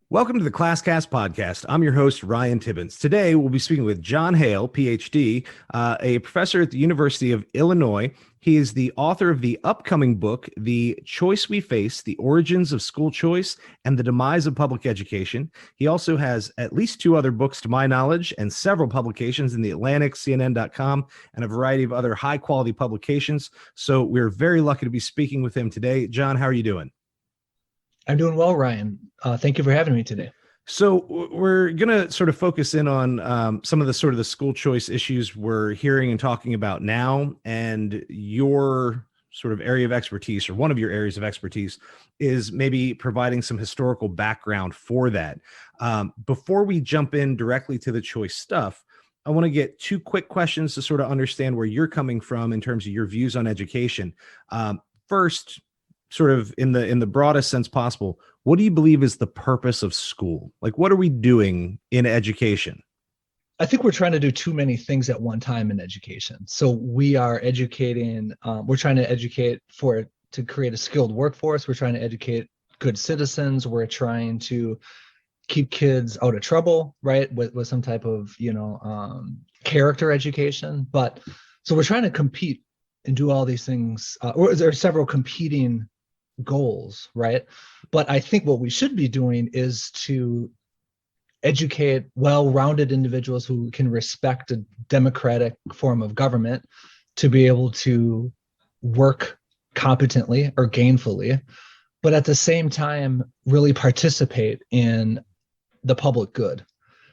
Welcome to the ClassCast Podcast. I'm your host, Ryan Tibbens. Today, we'll be speaking with Jon Hale, PhD, a professor at the University of Illinois. He is the author of the upcoming book, The Choice We Face, The Origins of School Choice and the Demise of Public Education. He also has at least two other books to my knowledge and several publications in The Atlantic, CNN.com, and a variety of other high-quality publications. So we're very lucky to be speaking with him today. Jon, how are you doing? I'm doing well, Ryan. Thank you for having me today. So we're going to sort of focus in on some of the school choice issues we're hearing and talking about now. And your sort of area of expertise, or one of your areas of expertise, is maybe providing some historical background for that. Before we jump in directly to the choice stuff, I want to get two quick questions to sort of understand where you're coming from in terms of your views on education. First, sort of in the broadest sense possible, what do you believe is the purpose of school? Like, what are we doing in education? I think we're trying to do too many things at one time in education. So we are educating, we're trying to educate to create a skilled workforce. We're trying to educate good citizens. We're trying to keep kids out of trouble, right? With some type of, character education. So we're trying to compete and do all these things, or there are several competing goals, right? But I think what we should be doing is to educate well-rounded individuals who can respect a democratic form of government to be able to work competently or gainfully, but at the same time really participate in the public good.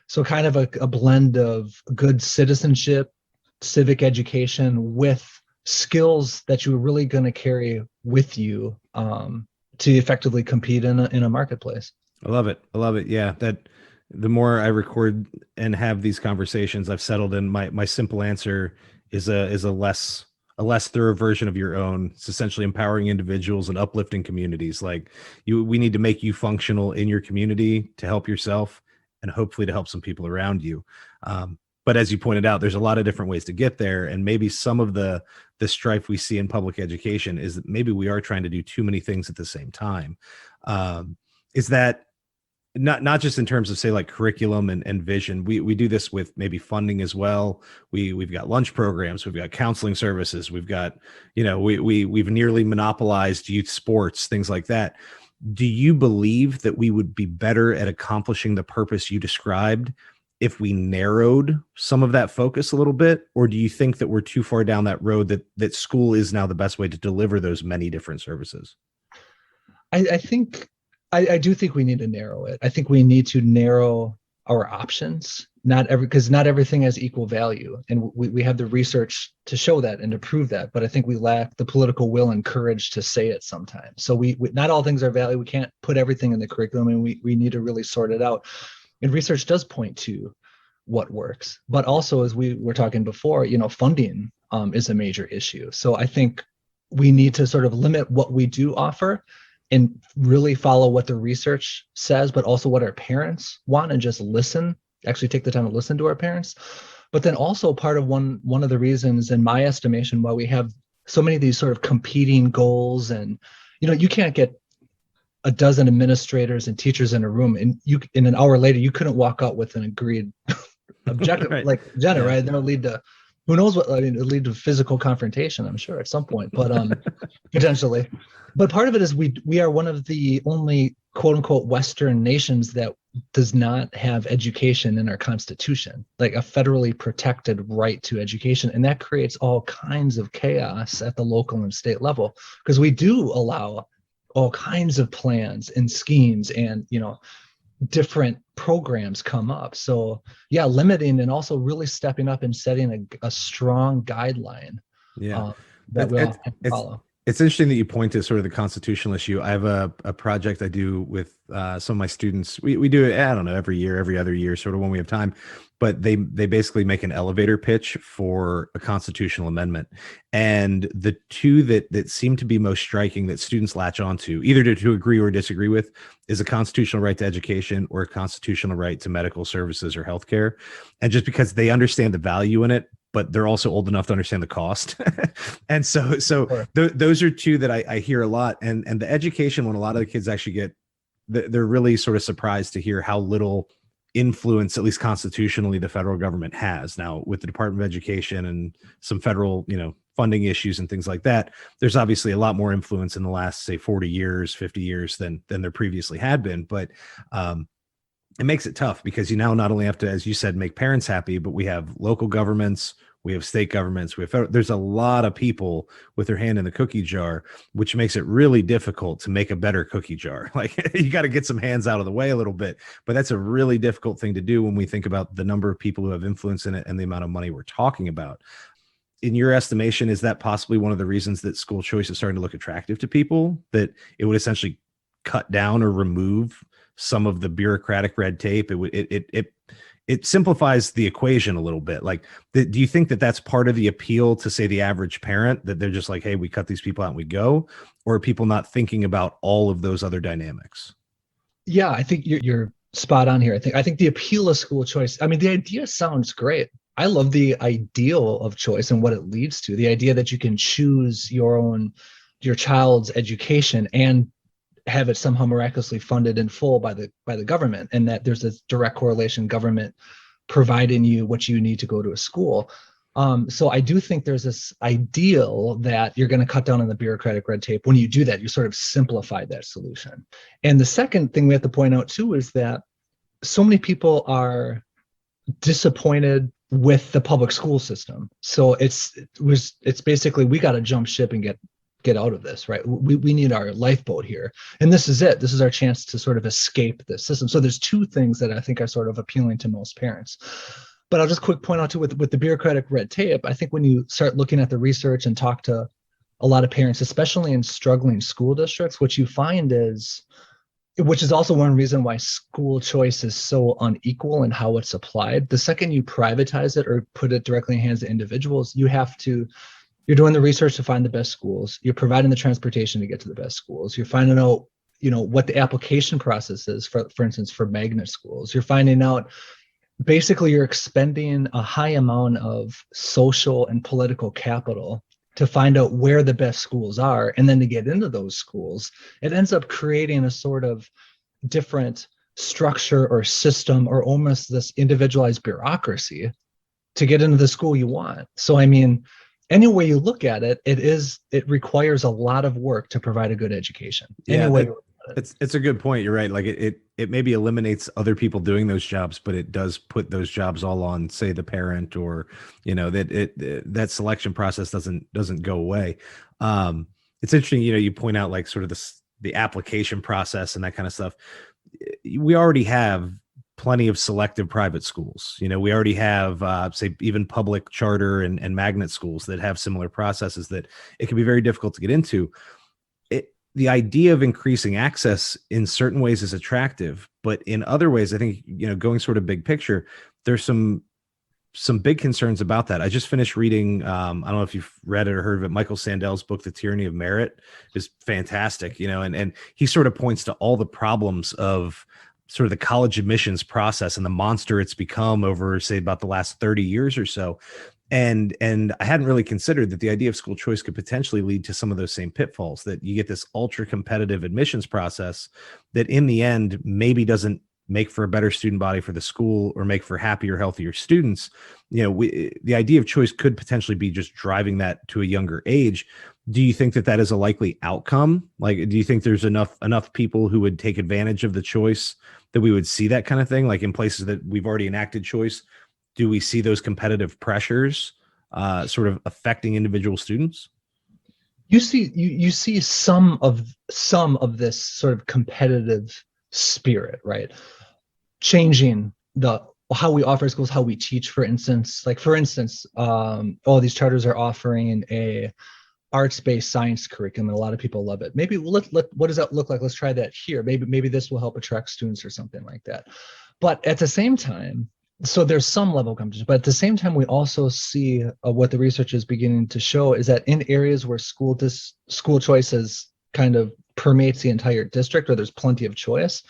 So kind of a blend of good citizenship, civic education with skills that you're really going to carry with you to effectively compete in a marketplace. I love it. Yeah, that the more I record and have these conversations, I've settled in. My simple answer is a less thorough version of your own. It's essentially empowering individuals and uplifting communities. Like we need to make you functional in your community to help yourself and hopefully to help some people around you. But as you pointed out, there's a lot of different ways to get there. And maybe some of the strife we see in public education is that maybe we are trying to do too many things at the same time. Is that not just in terms of, say, like curriculum and vision? We do this with maybe funding as well. We've got lunch programs, we've got counseling services, we've got, we've nearly monopolized youth sports, things like that. Do you believe that we would be better at accomplishing the purpose you described if we narrowed some of that focus a little bit? Or do you think that we're too far down that road that school is now the best way to deliver those many different services? I do think we need to narrow it. I think we need to narrow our options, because not everything has equal value. And we have the research to show that and to prove that, but I think we lack the political will and courage to say it sometimes. So we not all things are value. We can't put everything in the curriculum, and we need to really sort it out. And research does point to what works, but also, as we were talking before, funding is a major issue. So I think we need to sort of limit what we do offer and really follow what the research says, but also what our parents want, and just actually take the time to listen to our parents. But then also part of one of the reasons, in my estimation, why we have so many of these sort of competing goals, and, you can't get a dozen administrators and teachers in a room, and in an hour later, you couldn't walk out with an agreed objective, right, like agenda, yeah. Right? That'll lead to, who knows what, it'll lead to physical confrontation, I'm sure, at some point, but potentially. But part of it is we are one of the only quote unquote Western nations that does not have education in our constitution, like a federally protected right to education. And that creates all kinds of chaos at the local and state level, because we do allow all kinds of plans and schemes and, different programs come up. So yeah, limiting and also really stepping up and setting a strong guideline. Yeah. That we'll follow. It's interesting that you point to sort of the constitutional issue. I have a project I do with some of my students. We do it, I don't know, every year, every other year, sort of when we have time. But they basically make an elevator pitch for a constitutional amendment. And the two that seem to be most striking that students latch onto, either to agree or disagree with, is a constitutional right to education or a constitutional right to medical services or healthcare. And just because they understand the value in it, but they're also old enough to understand the cost. And so sure. Those are two that I hear a lot. And the education one, a lot of the kids actually get they're really sort of surprised to hear how little influence, at least constitutionally, the federal government has now with the Department of Education and some federal, funding issues and things like that. There's obviously a lot more influence in the last, say, 40 years, 50 years than there previously had been. But it makes it tough because you now not only have to, as you said, make parents happy, but we have local governments, we have state governments, there's a lot of people with their hand in the cookie jar, which makes it really difficult to make a better cookie jar. Like you got to get some hands out of the way a little bit, but that's a really difficult thing to do when we think about the number of people who have influence in it and the amount of money we're talking about. In your estimation, is that possibly one of the reasons that school choice is starting to look attractive to people, that it would essentially cut down or remove some of the bureaucratic red tape? It simplifies the equation a little bit. Like, do you think that that's part of the appeal to, say, the average parent, that they're just like, hey, we cut these people out and we go? Or are people not thinking about all of those other dynamics? Yeah, I think you're spot on here. I think the appeal of school choice, I mean, the idea sounds great. I love the ideal of choice and what it leads to. The idea that you can choose your child's education and have it somehow miraculously funded in full by the government, and that there's a direct correlation, government providing you what you need to go to a school. So I do think there's this ideal that you're going to cut down on the bureaucratic red tape. When you do that, you sort of simplify that solution. And the second thing we have to point out too is that so many people are disappointed with the public school system. So it's basically, we got to jump ship and get out of this, right? We need our lifeboat here. And this is it. This is our chance to sort of escape this system. So there's two things that I think are sort of appealing to most parents. But I'll just quick point out too, with the bureaucratic red tape, I think when you start looking at the research and talk to a lot of parents, especially in struggling school districts, what you find is, which is also one reason why school choice is so unequal in how it's applied. The second you privatize it or put it directly in the hands of individuals, you're doing the research to find the best schools. You're providing the transportation to get to the best schools. You're finding out, what the application process is, for instance, for magnet schools. You're finding out, basically, you're expending a high amount of social and political capital to find out where the best schools are. And then to get into those schools, it ends up creating a sort of different structure or system, or almost this individualized bureaucracy to get into the school you want. So, I mean, any way you look at it, it requires a lot of work to provide a good education. It's a good point. You're right. Like it maybe eliminates other people doing those jobs, but it does put those jobs all on, say, the parent, or that selection process doesn't go away. It's interesting. You point out like sort of the application process and that kind of stuff. We already have plenty of selective private schools. We already have, say, even public charter and magnet schools that have similar processes that it can be very difficult to get into. The idea of increasing access in certain ways is attractive, but in other ways, I think, going sort of big picture, there's some big concerns about that. I just finished reading, I don't know if you've read it or heard of it, Michael Sandel's book, The Tyranny of Merit, is fantastic, and he sort of points to all the problems of sort of the college admissions process and the monster it's become over, say, about the last 30 years or so. And I hadn't really considered that the idea of school choice could potentially lead to some of those same pitfalls, that you get this ultra competitive admissions process that in the end maybe doesn't make for a better student body for the school or make for happier, healthier students. The idea of choice could potentially be just driving that to a younger age. Do you think that is a likely outcome? Like, do you think there's enough people who would take advantage of the choice that we would see that kind of thing? Like in places that we've already enacted choice, do we see those competitive pressures sort of affecting individual students? You see some of this sort of competitive spirit, right? Changing how we offer schools, how we teach, for instance. All these charters are offering a arts-based science curriculum, and a lot of people love it. Maybe what does that look like? Let's try that here. Maybe this will help attract students or something like that. But at the same time, so there's some level of competition, but at the same time, we also see what the research is beginning to show is that in areas where school choice has kind of permeates the entire district or there's plenty of choice,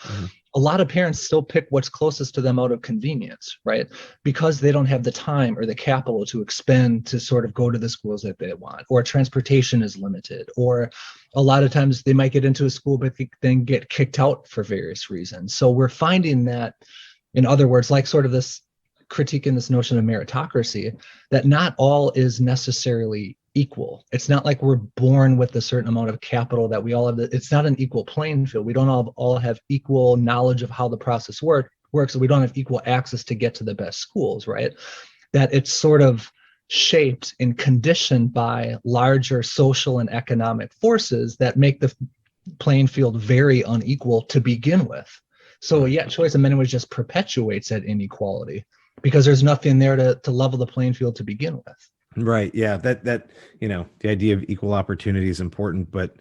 a lot of parents still pick what's closest to them out of convenience, right? Because they don't have the time or the capital to expend to sort of go to the schools that they want, or transportation is limited, or a lot of times they might get into a school but then get kicked out for various reasons. So we're finding that, in other words, like sort of this critique in this notion of meritocracy, that not all is necessarily equal. It's not like we're born with a certain amount of capital that we all have. It's not an equal playing field. We don't all have equal knowledge of how the process works. So we don't have equal access to get to the best schools, right? That it's sort of shaped and conditioned by larger social and economic forces that make the playing field very unequal to begin with. So yeah, choice in many ways just perpetuates that inequality because there's nothing there to level the playing field to begin with. Right. Yeah. That, the idea of equal opportunity is important, but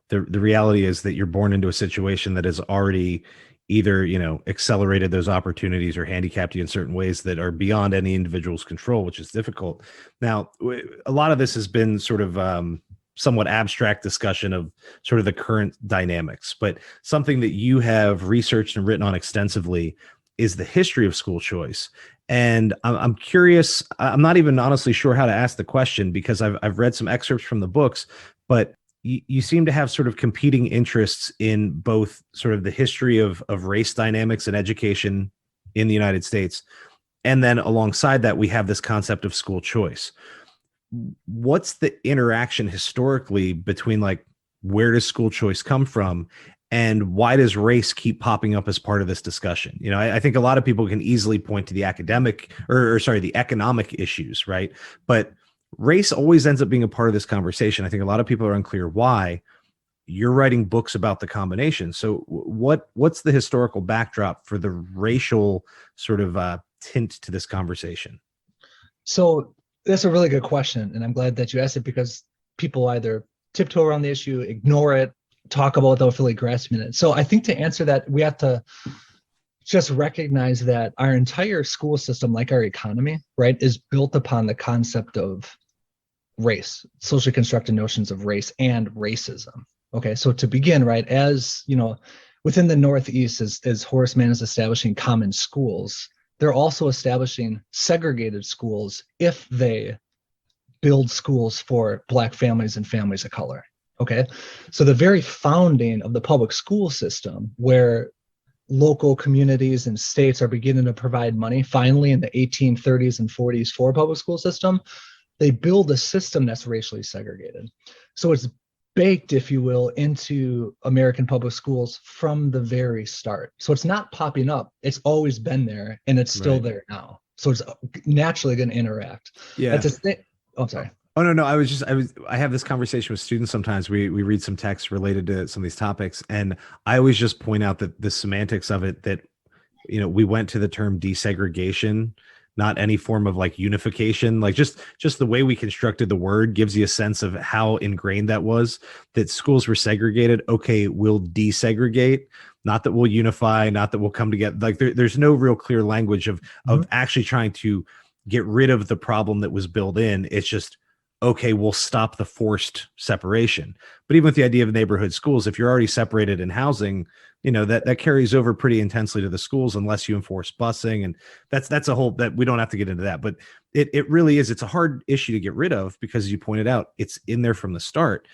the reality is that you're born into a situation that has already either, accelerated those opportunities or handicapped you in certain ways that are beyond any individual's control, which is difficult. Now, a lot of this has been sort of, somewhat abstract discussion of sort of the current dynamics, but something that you have researched and written on extensively is the history of school choice. And I'm curious, I'm not even honestly sure how to ask the question because I've read some excerpts from the books, but you seem to have sort of competing interests in both sort of the history of race dynamics and education in the United States. And then alongside that, we have this concept of school choice. What's the interaction historically between like, where does school choice come from? And why does race keep popping up as part of this discussion? I think a lot of people can easily point to the the economic issues, right? But race always ends up being a part of this conversation. I think a lot of people are unclear why. You're writing books about the combination. So what's the historical backdrop for the racial sort of tint to this conversation? So that's a really good question. And I'm glad that you asked it because people either tiptoe around the issue, ignore it, talk about without really grasping it. So I think to answer that, we have to just recognize that our entire school system, like our economy, right, is built upon the concept of race, socially constructed notions of race and racism. Okay, so to begin, right, as within the Northeast, as Horace Mann is establishing common schools, they're also establishing segregated schools if they build schools for Black families and families of color. Okay, so the very founding of the public school system, where local communities and states are beginning to provide money, finally in the 1830s and 40s for a public school system, they build a system that's racially segregated. So it's baked, if you will, into American public schools from the very start. So it's not popping up. It's always been there, and it's still there now. So it's naturally going to interact. Yeah. I'm sorry. Oh, no. I have this conversation with students. Sometimes we read some texts related to some of these topics. And I always just point out that the semantics of it, that, we went to the term desegregation, not any form of like unification, like just the way we constructed the word gives you a sense of how ingrained that was, that schools were segregated. Okay, we'll desegregate, not that we'll unify, not that we'll come together. Like there's no real clear language of actually trying to get rid of the problem that was built in. It's just, okay, we'll stop the forced separation. But even with the idea of neighborhood schools, if you're already separated in housing, that carries over pretty intensely to the schools unless you enforce busing. And that's a whole, that we don't have to get into that, but it really is, it's a hard issue to get rid of because, as you pointed out, it's in there from the start.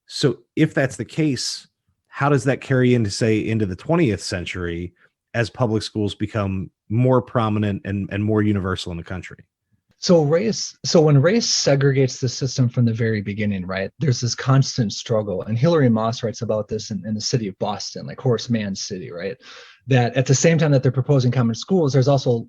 So if that's the case, how does that carry into the 20th century as public schools become more prominent and more universal in the country? So when race segregates the system from the very beginning, right, there's this constant struggle. And Hilary Moss writes about this in the city of Boston, like Horace Mann's city, right? That at the same time that they're proposing common schools, there's also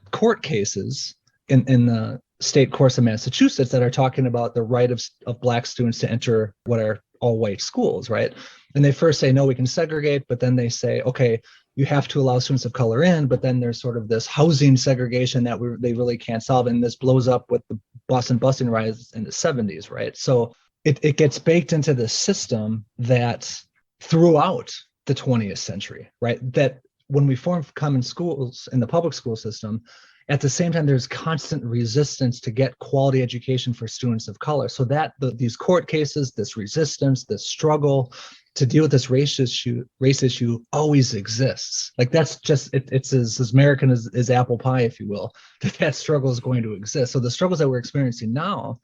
court cases in the state courts of Massachusetts that are talking about the right of Black students to enter what are all white schools, right? And they first say, no, we can segregate, but then they say, okay, you have to allow students of color in, but then there's sort of this housing segregation that they really can't solve. And this blows up with the Boston busing riots in the 70s, right? So it gets baked into the system that throughout the 20th century, right? That when we form common schools in the public school system, at the same time, there's constant resistance to get quality education for students of color. So that these court cases, this resistance, this struggle to deal with this race issue always exists. Like that's just it's as American as apple pie, if you will, that struggle is going to exist. So the struggles that we're experiencing now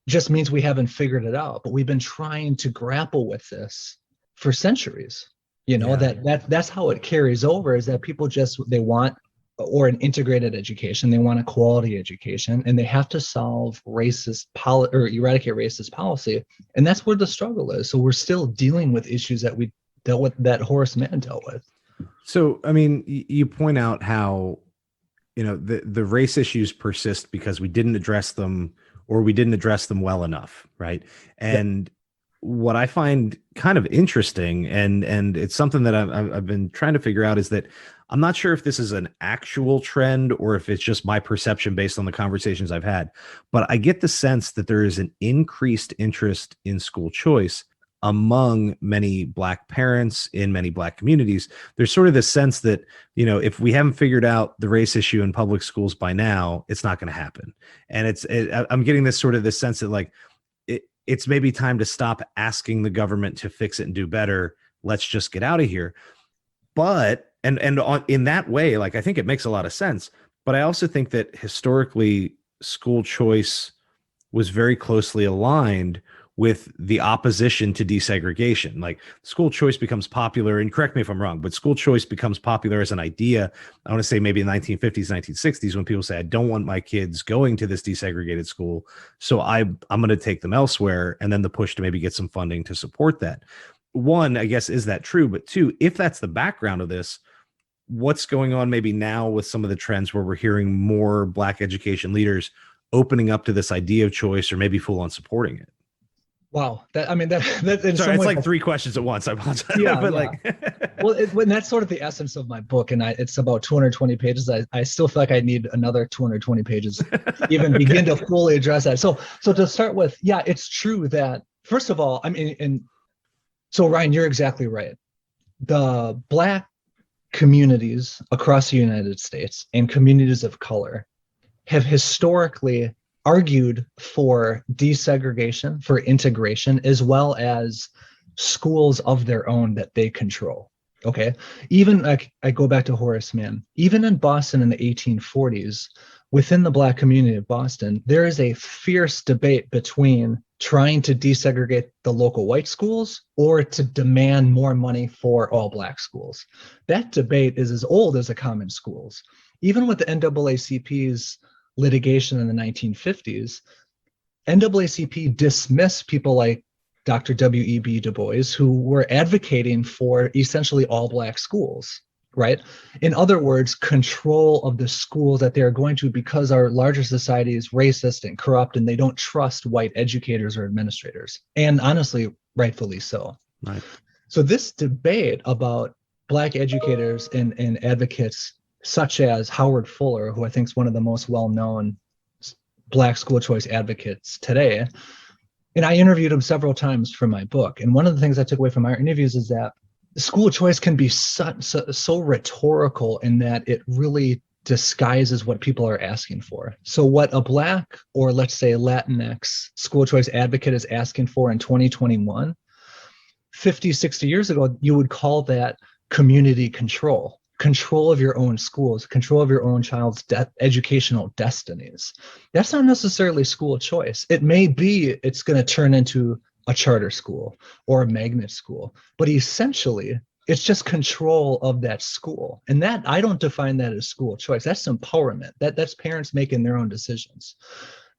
just means we haven't figured it out, but we've been trying to grapple with this for centuries. That's how it carries over, is that people they want or an integrated education, they want a quality education, and they have to solve or eradicate racist policy. And that's where the struggle is. So we're still dealing with issues that we dealt with, that Horace Mann dealt with. So, I mean, you point out how, the race issues persist because we didn't address them, or we didn't address them well enough. Right. And what I find kind of interesting, and it's something that I've been trying to figure out, is that I'm not sure if this is an actual trend or if it's just my perception based on the conversations I've had, but I get the sense that there is an increased interest in school choice among many Black parents in many Black communities. There's sort of this sense that, if we haven't figured out the race issue in public schools by now, it's not going to happen. And I'm getting this sense that, like, it's maybe time to stop asking the government to fix it and do better. Let's just get out of here. But in that way, like, I think it makes a lot of sense. But I also think that historically, school choice was very closely aligned with the opposition to desegregation. Like, school choice becomes popular, and correct me if I'm wrong, but school choice becomes popular as an idea, I want to say maybe in the 1950s, 1960s, when people say, I don't want my kids going to this desegregated school, so I'm going to take them elsewhere. And then the push to maybe get some funding to support that. One, I guess, is that true? But two, if that's the background of this, what's going on maybe now with some of the trends where we're hearing more Black education leaders opening up to this idea of choice, or maybe full on supporting it? Wow. Sorry, it's like three questions at once. I apologize. Yeah, but when that's sort of the essence of my book, and it's about 220 pages. I still feel like I need another 220 pages to even begin to fully address that. So to start with, yeah, it's true that, first of all, so Ryan, you're exactly right. The Black communities across the United States and communities of color have historically argued for desegregation, for integration, as well as schools of their own that they control. Okay. Even I go back to Horace Mann, even in Boston in the 1840s, within the Black community of Boston, there is a fierce debate between trying to desegregate the local white schools or to demand more money for all Black schools. That debate is as old as the common schools. Even with the NAACP's litigation in the 1950s, NAACP dismissed people like Dr. W.E.B. Du Bois, who were advocating for essentially all Black schools, right? In other words, control of the schools that they're going to, because our larger society is racist and corrupt, and they don't trust white educators or administrators. And honestly, rightfully so. Right. So this debate about Black educators and advocates such as Howard Fuller, who I think is one of the most well-known Black school choice advocates today, and I interviewed him several times for my book. And one of the things I took away from our interviews is that school choice can be so rhetorical in that it really disguises what people are asking for. So what a Black, or let's say Latinx school choice advocate is asking for in 2021, 50, 60 years ago, you would call that community control of your own schools, control of your own child's educational destinies. That's not necessarily school choice. It may be it's going to turn into a charter school or a magnet school, but essentially it's just control of that school. And that, I don't define that as school choice. That's empowerment. That's parents making their own decisions.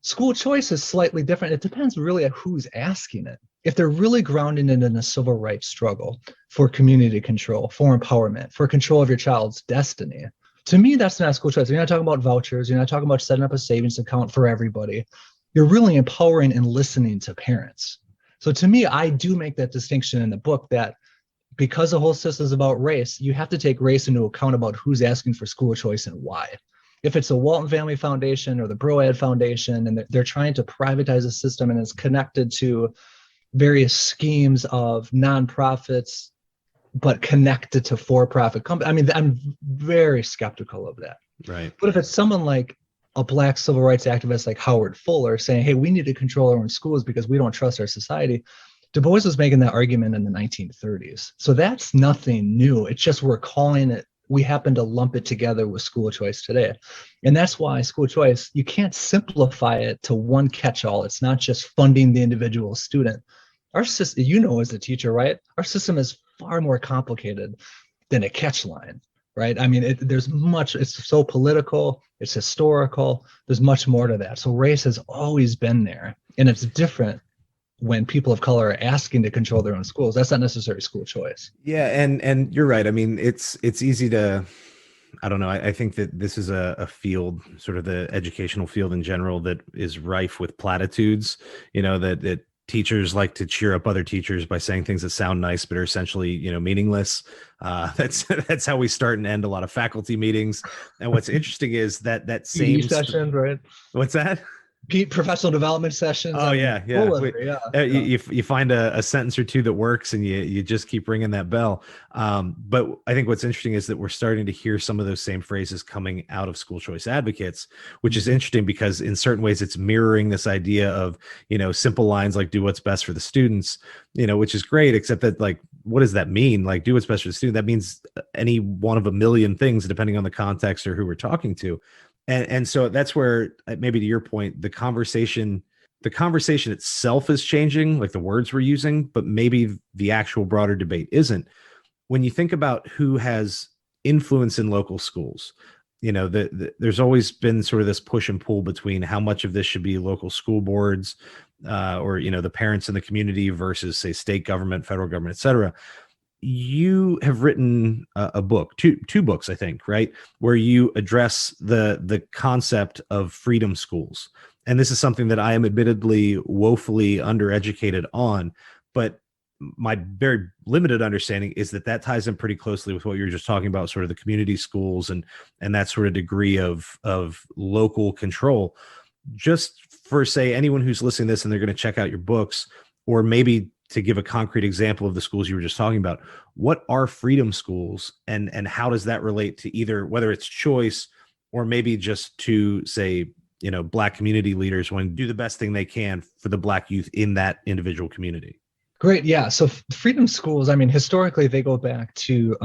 School choice is slightly different. It depends really on who's asking it. If they're really grounding it in a civil rights struggle for community control, for empowerment, for control of your child's destiny, to me, that's not school choice. You're not talking about vouchers. You're not talking about setting up a savings account for everybody. You're really empowering and listening to parents. So to me, I do make that distinction in the book that because the whole system is about race, you have to take race into account about who's asking for school choice and why. If it's the Walton Family Foundation or the Broad Foundation, and they're trying to privatize a system and it's connected to various schemes of nonprofits, but connected to for-profit companies, I mean, I'm very skeptical of that. Right. But if it's someone like a Black civil rights activist like Howard Fuller saying, hey, we need to control our own schools because we don't trust our society, Du Bois was making that argument in the 1930s. So that's nothing new. It's just we're calling it, we happen to lump it together with school choice today. And that's why school choice, you can't simplify it to one catch-all. It's not just funding the individual student. Our system, as a teacher, right? Our system is far more complicated than a catch line, right? I mean, it's so political, it's historical, there's much more to that. So race has always been there, and it's different when people of color are asking to control their own schools. That's not necessarily school choice. Yeah, and you're right. I mean, it's easy to, I don't know. I think that this is a field, sort of the educational field in general, that is rife with platitudes. That teachers like to cheer up other teachers by saying things that sound nice but are essentially, meaningless. That's how we start and end a lot of faculty meetings. And what's interesting is that same sessions, right? What's that? Professional development sessions. Oh, yeah. You find a sentence or two that works, and you just keep ringing that bell. But I think what's interesting is that we're starting to hear some of those same phrases coming out of school choice advocates, which is interesting because in certain ways it's mirroring this idea of, simple lines like do what's best for the students, which is great, except that, like, what does that mean? Like, do what's best for the student? That means any one of a million things, depending on the context or who we're talking to. And so that's where, maybe to your point, the conversation itself is changing, like the words we're using, but maybe the actual broader debate isn't. When you think about who has influence in local schools, there's always been sort of this push and pull between how much of this should be local school boards, or, the parents in the community versus, say, state government, federal government, et cetera. You have written a book, two books, I think, right, where you address the concept of freedom schools. And this is something that I am admittedly woefully undereducated on, but my very limited understanding is that ties in pretty closely with what you were just talking about, sort of the community schools and that sort of degree of local control. Just for, say, anyone who's listening to this and they're going to check out your books, or maybe to give a concrete example of the schools you were just talking about, what are freedom schools, and how does that relate to either whether it's choice or maybe just to, say, Black community leaders want to do the best thing they can for the Black youth in that individual community? Great. Yeah. So freedom schools, I mean, historically, they go back to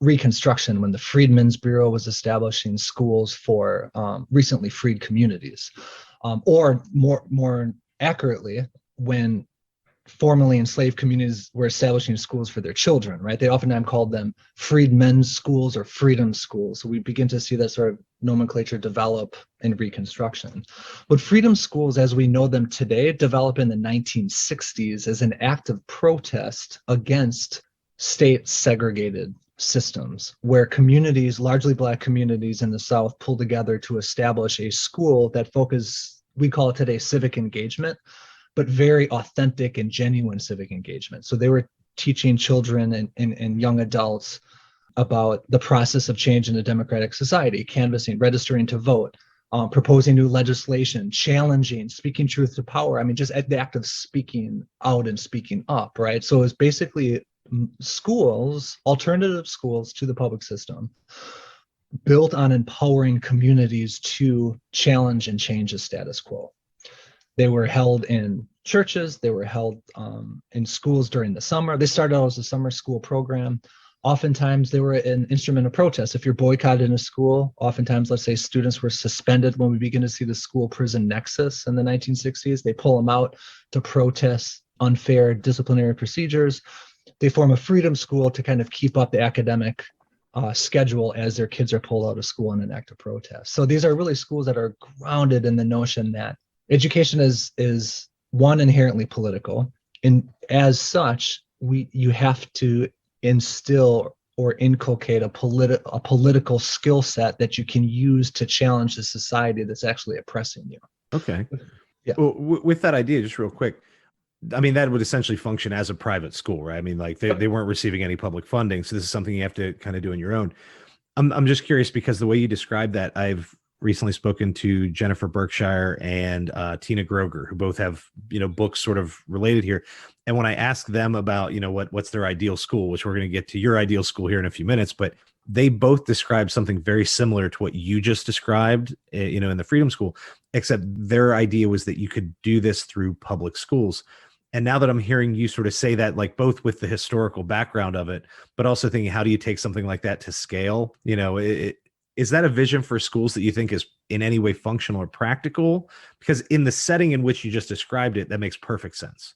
Reconstruction, when the Freedmen's Bureau was establishing schools for recently freed communities, or more accurately, when formerly enslaved communities were establishing schools for their children, right? They oftentimes called them freedmen's schools or freedom schools. So we begin to see that sort of nomenclature develop in Reconstruction. But freedom schools, as we know them today, develop in the 1960s as an act of protest against state segregated systems, where communities, largely Black communities in the South, pulled together to establish a school that focused, we call it today, civic engagement, but very authentic and genuine civic engagement. So they were teaching children and young adults about the process of change in a democratic society, canvassing, registering to vote, proposing new legislation, challenging, speaking truth to power. I mean, just the act of speaking out and speaking up, right? So it's basically schools, alternative schools to the public system, built on empowering communities to challenge and change the status quo. They were held in churches. They were held in schools during the summer. They started out as a summer school program. Oftentimes, they were an instrument of protest. If you're boycotted in a school, oftentimes, let's say students were suspended when we begin to see the school-prison nexus in the 1960s. They pull them out to protest unfair disciplinary procedures. They form a freedom school to kind of keep up the academic schedule as their kids are pulled out of school in an act of protest. So these are really schools that are grounded in the notion that education is one, inherently political, and as such, you have to instill or inculcate a political skill set that you can use to challenge the society that's actually oppressing you. Okay. Yeah. Well, with that idea, just real quick, I mean, that would essentially function as a private school, right? I mean, like they weren't receiving any public funding, so this is something you have to kind of do on your own. I'm just curious because the way you describe that, I've recently spoken to Jennifer Berkshire and Tina Groger, who both have, books sort of related here. And when I ask them about, what's their ideal school, which we're going to get to your ideal school here in a few minutes, but they both describe something very similar to what you just described, in the Freedom School, except their idea was that you could do this through public schools. And now that I'm hearing you sort of say that, like both with the historical background of it, but also thinking, how do you take something like that to scale? Is that a vision for schools that you think is in any way functional or practical? Because in the setting in which you just described it, that makes perfect sense.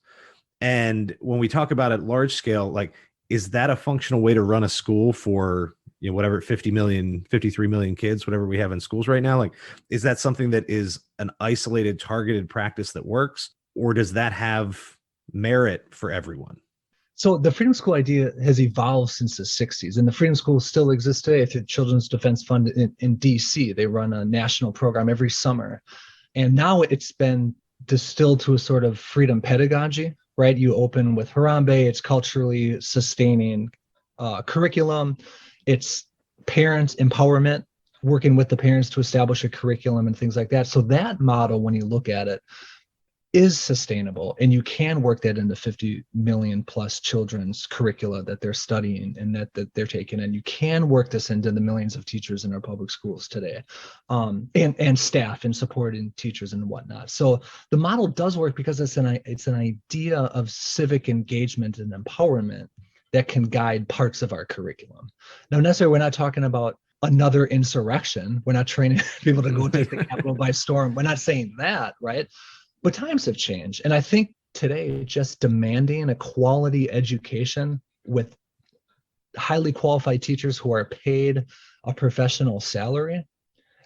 And when we talk about at large scale, like, is that a functional way to run a school for, whatever, 50 million, 53 million kids, whatever we have in schools right now? Like, is that something that is an isolated, targeted practice that works? Or does that have merit for everyone? So the Freedom School idea has evolved since the 60s, and the Freedom School still exists today through Children's Defense Fund in DC. They run a national program every summer. And now it's been distilled to a sort of freedom pedagogy, right? You open with Harambe, it's culturally sustaining curriculum. It's parents empowerment, working with the parents to establish a curriculum and things like that. So that model, when you look at it, is sustainable, and you can work that into 50 million plus children's curricula that they're studying and that they're taking, and you can work this into the millions of teachers in our public schools today, and staff and supporting teachers and whatnot. So the model does work because it's an idea of civic engagement and empowerment that can guide parts of our curriculum. Now, necessarily, we're not talking about another insurrection. We're not training people to go take the Capitol by storm. We're not saying that, right? But times have changed. And I think today, just demanding a quality education with highly qualified teachers who are paid a professional salary,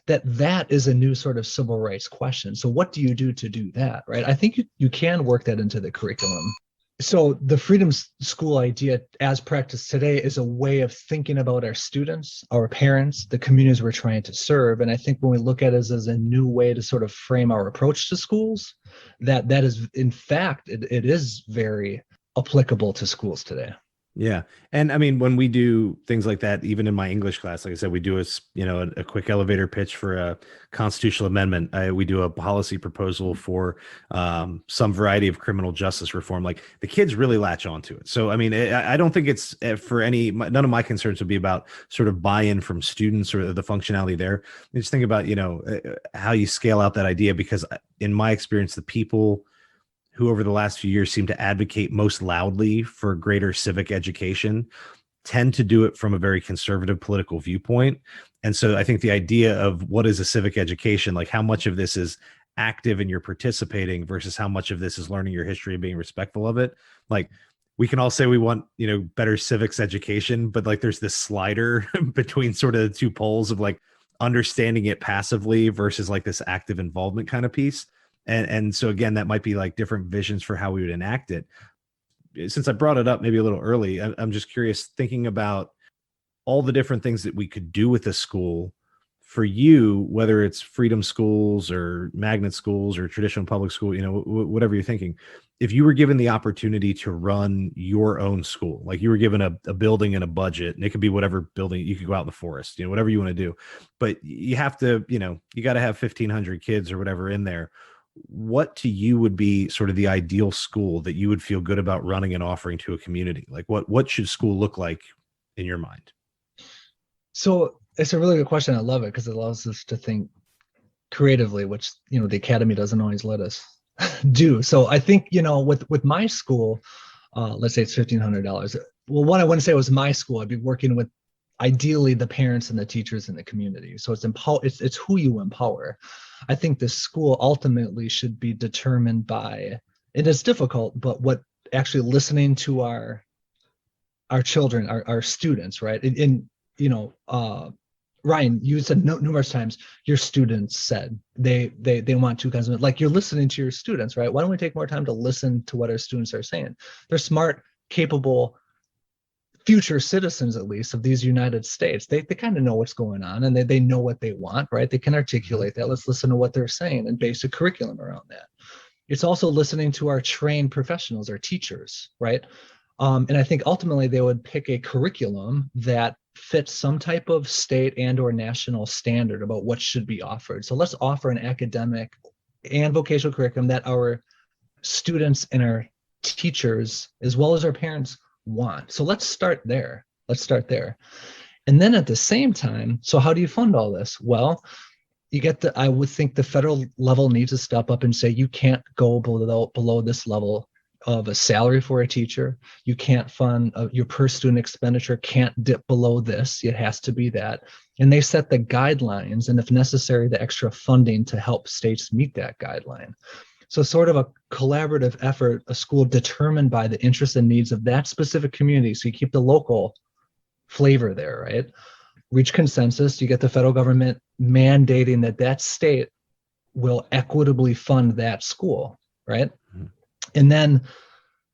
that is a new sort of civil rights question. So what do you do to do that, right? I think you can work that into the curriculum. So the Freedom School idea as practiced today is a way of thinking about our students, our parents, the communities we're trying to serve. And I think when we look at it as a new way to sort of frame our approach to schools, that is, in fact, it is very applicable to schools today. Yeah. And I mean, when we do things like that, even in my English class, like I said, we do a quick elevator pitch for a constitutional amendment. We do a policy proposal for some variety of criminal justice reform. Like, the kids really latch onto it. So, I mean, I don't think it's none of my concerns would be about sort of buy-in from students or the functionality there. I just think about, how you scale out that idea, because in my experience, the people who over the last few years seem to advocate most loudly for greater civic education tend to do it from a very conservative political viewpoint. And so I think the idea of what is a civic education, like how much of this is active and you're participating versus how much of this is learning your history and being respectful of it. Like, we can all say we want, better civics education, but like there's this slider between sort of the two poles of like understanding it passively versus like this active involvement kind of piece. And so again, that might be like different visions for how we would enact it. Since I brought it up maybe a little early, I'm just curious, thinking about all the different things that we could do with a school for you, whether it's freedom schools or magnet schools or traditional public school, whatever you're thinking. If you were given the opportunity to run your own school, like you were given a building and a budget, and it could be whatever building, you could go out in the forest, whatever you want to do, but you have to, you got to have 1,500 kids or whatever in there. What to you would be sort of the ideal school that you would feel good about running and offering to a community? Like, what should school look like in your mind? So it's a really good question. I love it because it allows us to think creatively, which, the academy doesn't always let us do. So I think, with my school, let's say it's $1,500. Well, one, I wouldn't say it was my school. I'd be working with ideally the parents and the teachers in the community. So it's who you empower. I think the school ultimately should be determined by, and it's difficult, but what actually listening to our children, our students, right? Ryan, you said numerous times your students said they want two kinds of, like, you're listening to your students, right? Why don't we take more time to listen to what our students are saying? They're smart, capable, future citizens, at least, of these United States. They kind of know what's going on, and they know what they want, right? They can articulate that. Let's listen to what they're saying and base a curriculum around that. It's also listening to our trained professionals, our teachers, right? And I think ultimately they would pick a curriculum that fits some type of state and or national standard about what should be offered. So let's offer an academic and vocational curriculum that our students and our teachers, as well as our parents, want. So let's start there. And then at the same time, so how do you fund all this? Well, I would think the federal level needs to step up and say, you can't go below this level of a salary for a teacher. You can't fund your per student expenditure can't dip below this. It has to be that. And they set the guidelines, and if necessary, the extra funding to help states meet that guideline. So sort of a collaborative effort, a school determined by the interests and needs of that specific community. So you keep the local flavor there, right? Reach consensus. You get the federal government mandating that that state will equitably fund that school, right? Mm-hmm. And then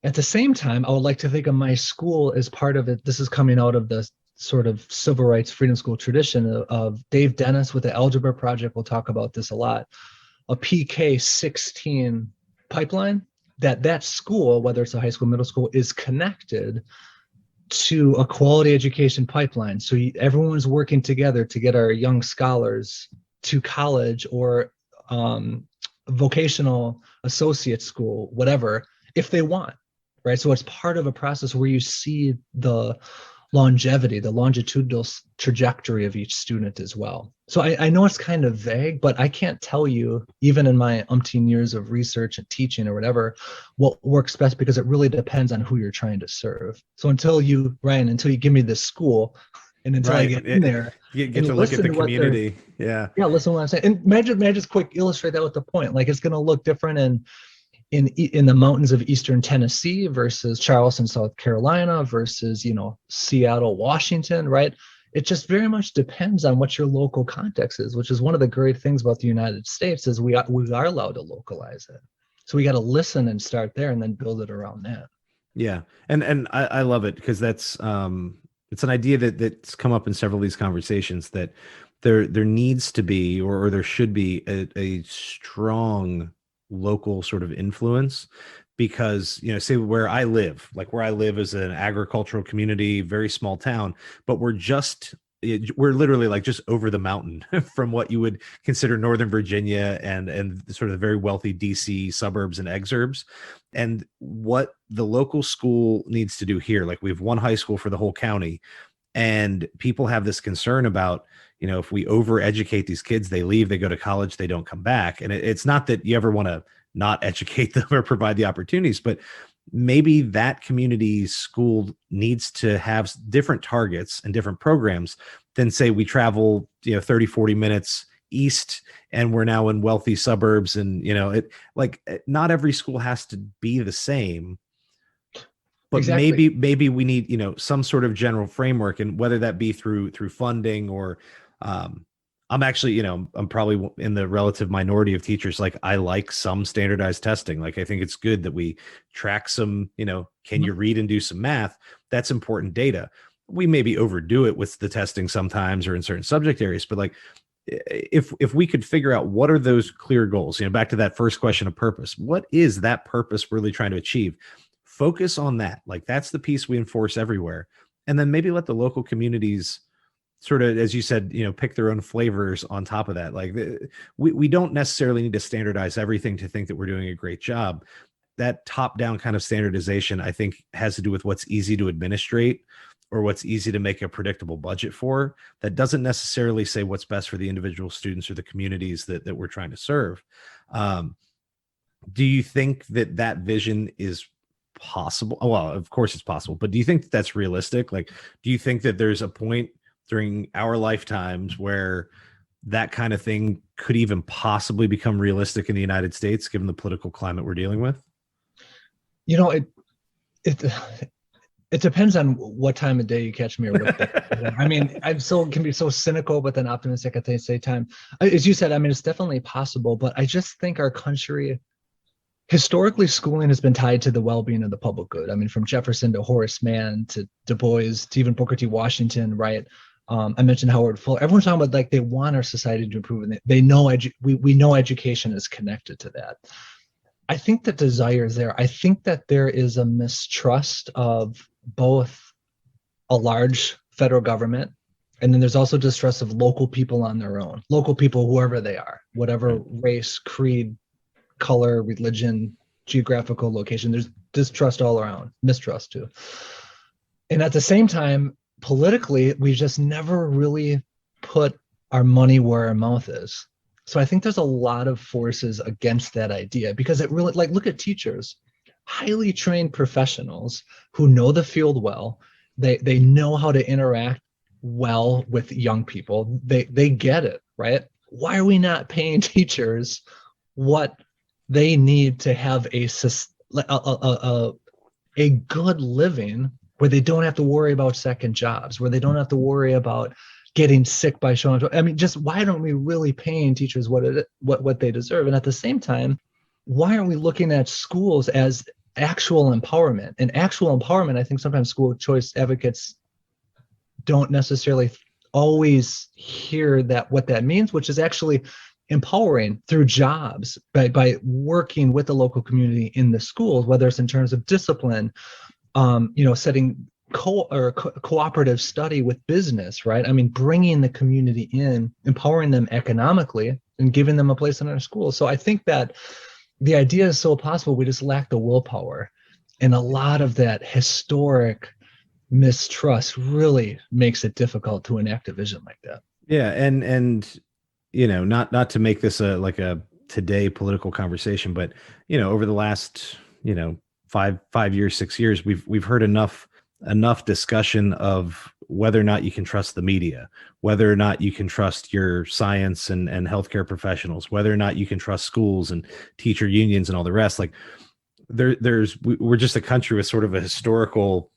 at the same time, I would like to think of my school as part of it. This is coming out of the sort of civil rights freedom school tradition of Dave Dennis with the Algebra Project. We'll talk about this a lot. A PK 16 pipeline that school, whether it's a high school, middle school, is connected to a quality education pipeline. So everyone's working together to get our young scholars to college or vocational associate school, whatever, if they want, right? So it's part of a process where you see the longevity, the longitudinal trajectory of each student as well. So I know it's kind of vague, but I can't tell you, even in my umpteen years of research and teaching or whatever, what works best, because it really depends on who you're trying to serve. So until you give me this school, and until I get in there, get to look at the community. Yeah, listen to what I'm saying. And may I just quick illustrate that with the point. Like, it's going to look different in the mountains of Eastern Tennessee versus Charleston, South Carolina versus, Seattle, Washington, right? It just very much depends on what your local context is, which is one of the great things about the United States is we are allowed to localize it. So we got to listen and start there and then build it around that. Yeah. And I love it because that's, it's an idea that's come up in several of these conversations, that there needs to be, or there should be a strong local sort of influence, because, say where I live is an agricultural community, very small town, but we're literally like just over the mountain from what you would consider Northern Virginia and sort of the very wealthy DC suburbs and exurbs. And what the local school needs to do here, like we have one high school for the whole county, and people have this concern about, if we overeducate these kids, they leave, they go to college, they don't come back. And it's not that you ever want to not educate them or provide the opportunities, but maybe that community school needs to have different targets and different programs than, say, we travel 30, 40 minutes east and we're now in wealthy suburbs. And not every school has to be the same, but exactly. maybe we need some sort of general framework, and whether that be through funding or I'm actually, I'm probably in the relative minority of teachers. Like, I like some standardized testing. Like, I think it's good that we track some, can you read and do some math? That's important data. We maybe overdo it with the testing sometimes or in certain subject areas, but like, if we could figure out what are those clear goals, back to that first question of purpose, what is that purpose really trying to achieve? Focus on that. Like, that's the piece we enforce everywhere. And then maybe let the local communities sort of, as you said, pick their own flavors on top of that. Like, we don't necessarily need to standardize everything to think that we're doing a great job. That top-down kind of standardization, I think, has to do with what's easy to administrate or what's easy to make a predictable budget for. That doesn't necessarily say what's best for the individual students or the communities that we're trying to serve. Do you think that vision is possible? Well, of course it's possible, but do you think that's realistic? Like, do you think that there's a point during our lifetimes where that kind of thing could even possibly become realistic in the United States, given the political climate we're dealing with? It depends on what time of day you catch me or what day. I mean, can be so cynical, but then optimistic at the same time. As you said, I mean, it's definitely possible, but I just think our country, historically, schooling has been tied to the well-being of the public good. I mean, from Jefferson to Horace Mann to Du Bois to even Booker T. Washington, right? I mentioned Howard Fuller. Everyone's talking about, like, they want our society to improve, and they know we know education is connected to that. I think the desire is there. I think that there is a mistrust of both a large federal government, and then there's also distrust of local people on their own. Local people, whoever they are, whatever race, creed, color, religion, geographical location. There's distrust all around, mistrust too. And at the same time, politically, we just never really put our money where our mouth is. So I think there's a lot of forces against that idea, because it really, like, look at teachers. highly trained professionals who know the field well. They know how to interact well with young people. They get it, right? Why are we not paying teachers what they need to have a good living, where they don't have to worry about second jobs, where they don't have to worry about getting sick by showing up? I mean, just why aren't we really paying teachers what they deserve? And at the same time, why aren't we looking at schools as actual empowerment? And actual empowerment, I think sometimes school choice advocates don't necessarily always hear that what that means, which is actually empowering through jobs by working with the local community in the schools, whether it's in terms of discipline, setting cooperative study with business, right? I mean, bringing the community in, empowering them economically, and giving them a place in our schools. So I think that the idea is so possible. We just lack the willpower, and a lot of that historic mistrust really makes it difficult to enact a vision like that. Yeah, and not to make this a today political conversation, but over the last 5 years, 6 years, we've heard enough discussion of whether or not you can trust the media, whether or not you can trust your science and healthcare professionals, whether or not you can trust schools and teacher unions and all the rest. Like we're just a country with sort of a historical,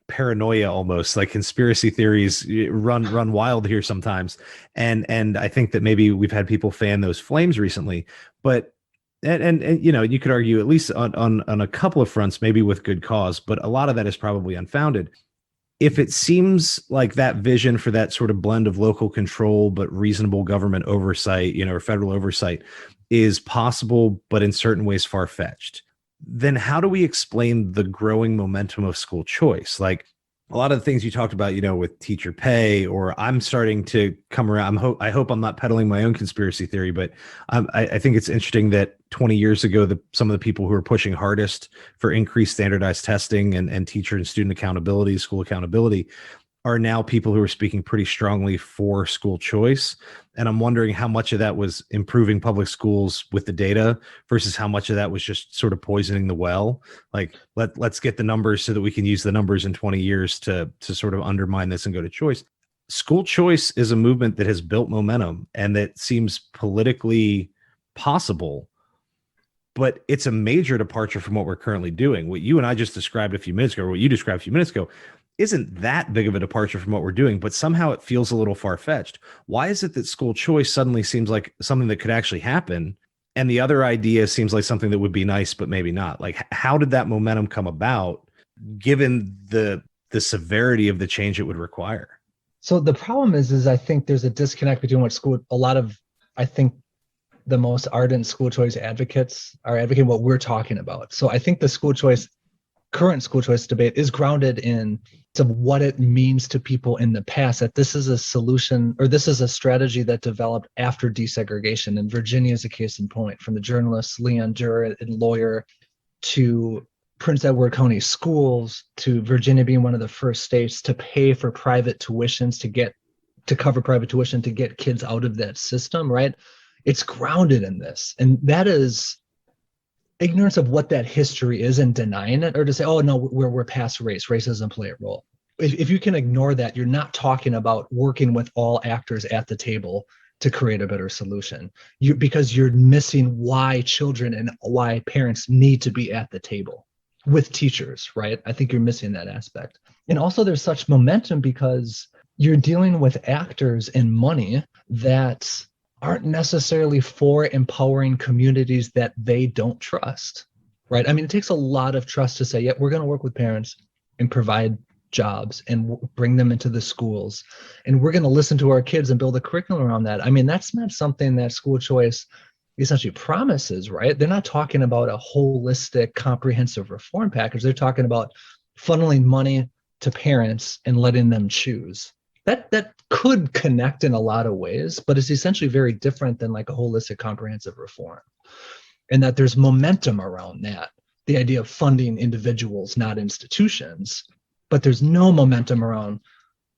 paranoia, almost like conspiracy theories run wild here sometimes. And I think that maybe we've had people fan those flames recently, but and you could argue, at least on a couple of fronts, maybe with good cause, but a lot of that is probably unfounded. If it seems like that vision for that sort of blend of local control but reasonable government oversight, or federal oversight, is possible but in certain ways far-fetched, then how do we explain the growing momentum of school choice? Like a lot of the things you talked about, with teacher pay, or I'm starting to come around. I hope I'm not peddling my own conspiracy theory, but I think it's interesting that 20 years ago, some of the people who were pushing hardest for increased standardized testing and teacher and student accountability, school accountability, are now people who are speaking pretty strongly for school choice. And I'm wondering how much of that was improving public schools with the data versus how much of that was just sort of poisoning the well. Like, let's get the numbers so that we can use the numbers in 20 years to sort of undermine this and go to choice. School choice is a movement that has built momentum and that seems politically possible, but it's a major departure from what we're currently doing. What you and I just described a few minutes ago, or what you described a few minutes ago, isn't that big of a departure from what we're doing, but somehow it feels a little far-fetched. Why is it that school choice suddenly seems like something that could actually happen, and the other idea seems like something that would be nice, but maybe not? Like, how did that momentum come about, given the severity of the change it would require? So the problem is I think there's a disconnect between I think the most ardent school choice advocates are advocating what we're talking about. So I think the current school choice debate is grounded in what it means to people in the past, that this is a solution, or this is a strategy that developed after desegregation. And Virginia is a case in point, from the journalist Leon Durr and lawyer, to Prince Edward County schools, to Virginia being one of the first states to pay for private tuitions to cover private tuition to get kids out of that system, right? It's grounded in this. And that is ignorance of what that history is and denying it, or to say, oh no, we're past race doesn't play a role. If you can ignore that, you're not talking about working with all actors at the table to create a better solution, because you're missing why children and why parents need to be at the table with teachers, right? I think you're missing that aspect. And also there's such momentum because you're dealing with actors and money that aren't necessarily for empowering communities that they don't trust, right? I mean, it takes a lot of trust to say, yeah, we're going to work with parents and provide jobs and bring them into the schools, and we're going to listen to our kids and build a curriculum around that. I mean, that's not something that school choice essentially promises, right? They're not talking about a holistic, comprehensive reform package. They're talking about funneling money to parents and letting them choose. That could connect in a lot of ways, but it's essentially very different than like a holistic, comprehensive reform. And that there's momentum around that, the idea of funding individuals, not institutions, but there's no momentum around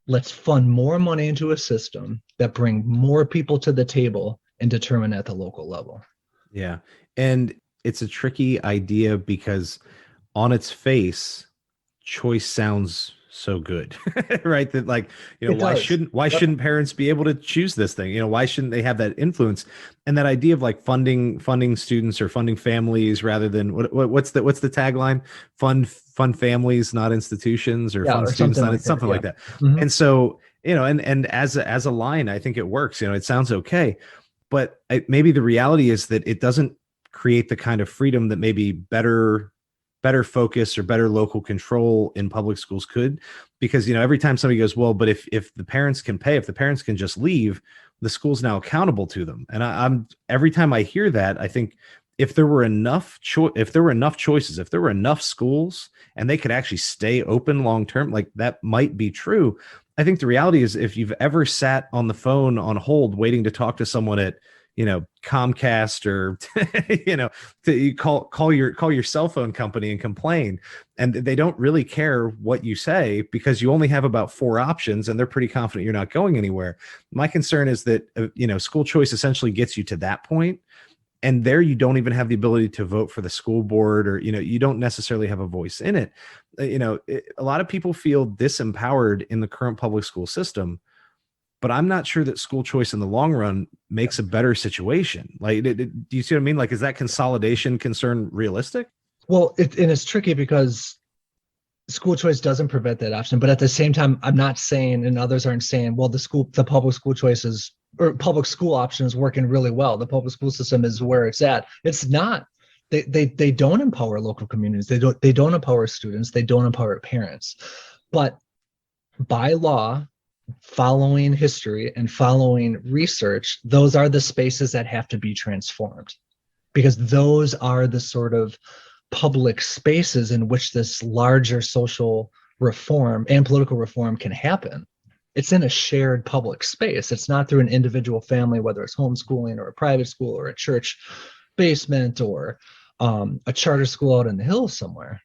let's fund more money into a system that bring more people to the table and determine at the local level. Yeah. And it's a tricky idea because on its face, choice sounds so good, right? That like, It why does. shouldn't why Yep. shouldn't parents be able to choose this thing? Why shouldn't they have that influence? And that idea of like funding students or funding families rather than what's the tagline? Fund families, not institutions, or Yeah, fund or students, something not like that. something Yeah. like that. Mhm. And so, and as a line, I think it works. It sounds okay, but maybe the reality is that it doesn't create the kind of freedom that maybe better focus or better local control in public schools could, because every time somebody goes, well, but if the parents can pay, if the parents can just leave, the school's now accountable to them. And I'm every time I hear that, I think if there were enough if there were enough choices, if there were enough schools and they could actually stay open long term, like that might be true. I think the reality is, if you've ever sat on the phone on hold waiting to talk to someone at Comcast, or you call your cell phone company and complain, and they don't really care what you say because you only have about four options and they're pretty confident you're not going anywhere. My concern is that school choice essentially gets you to that point, and there you don't even have the ability to vote for the school board, or you don't necessarily have a voice in it. A lot of people feel disempowered in the current public school system, but I'm not sure that school choice in the long run makes a better situation. Like, do you see what I mean? Like, is that consolidation concern realistic? Well, and it's tricky because school choice doesn't prevent that option, but at the same time, I'm not saying, and others aren't saying, well, the public school choices or public school option is working really well. The public school system is where it's at. It's not. They don't empower local communities. They don't empower students. They don't empower parents. But by law, following history and following research, those are the spaces that have to be transformed, because those are the sort of public spaces in which this larger social reform and political reform can happen. It's in a shared public space. It's not through an individual family, whether it's homeschooling or a private school or a church basement or a charter school out in the hills somewhere,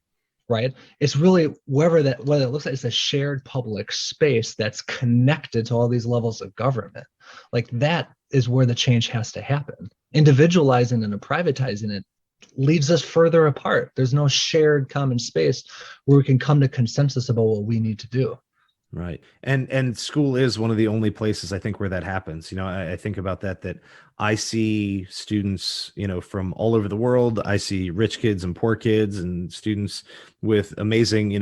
right? It's really whether it looks like, it's a shared public space that's connected to all these levels of government. Like, that is where the change has to happen. Individualizing and privatizing it leaves us further apart. There's no shared common space where we can come to consensus about what we need to do. Right. And school is one of the only places I think where that happens. I think about that I see students, from all over the world. I see rich kids and poor kids and students with amazing,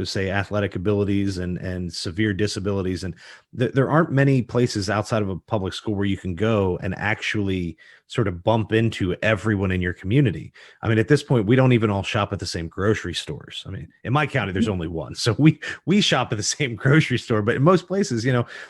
say athletic abilities and severe disabilities. And there aren't many places outside of a public school where you can go and actually sort of bump into everyone in your community. I mean, at this point, we don't even all shop at the same grocery stores. I mean, in my county, there's only one. So we shop at the same grocery store, but in most places,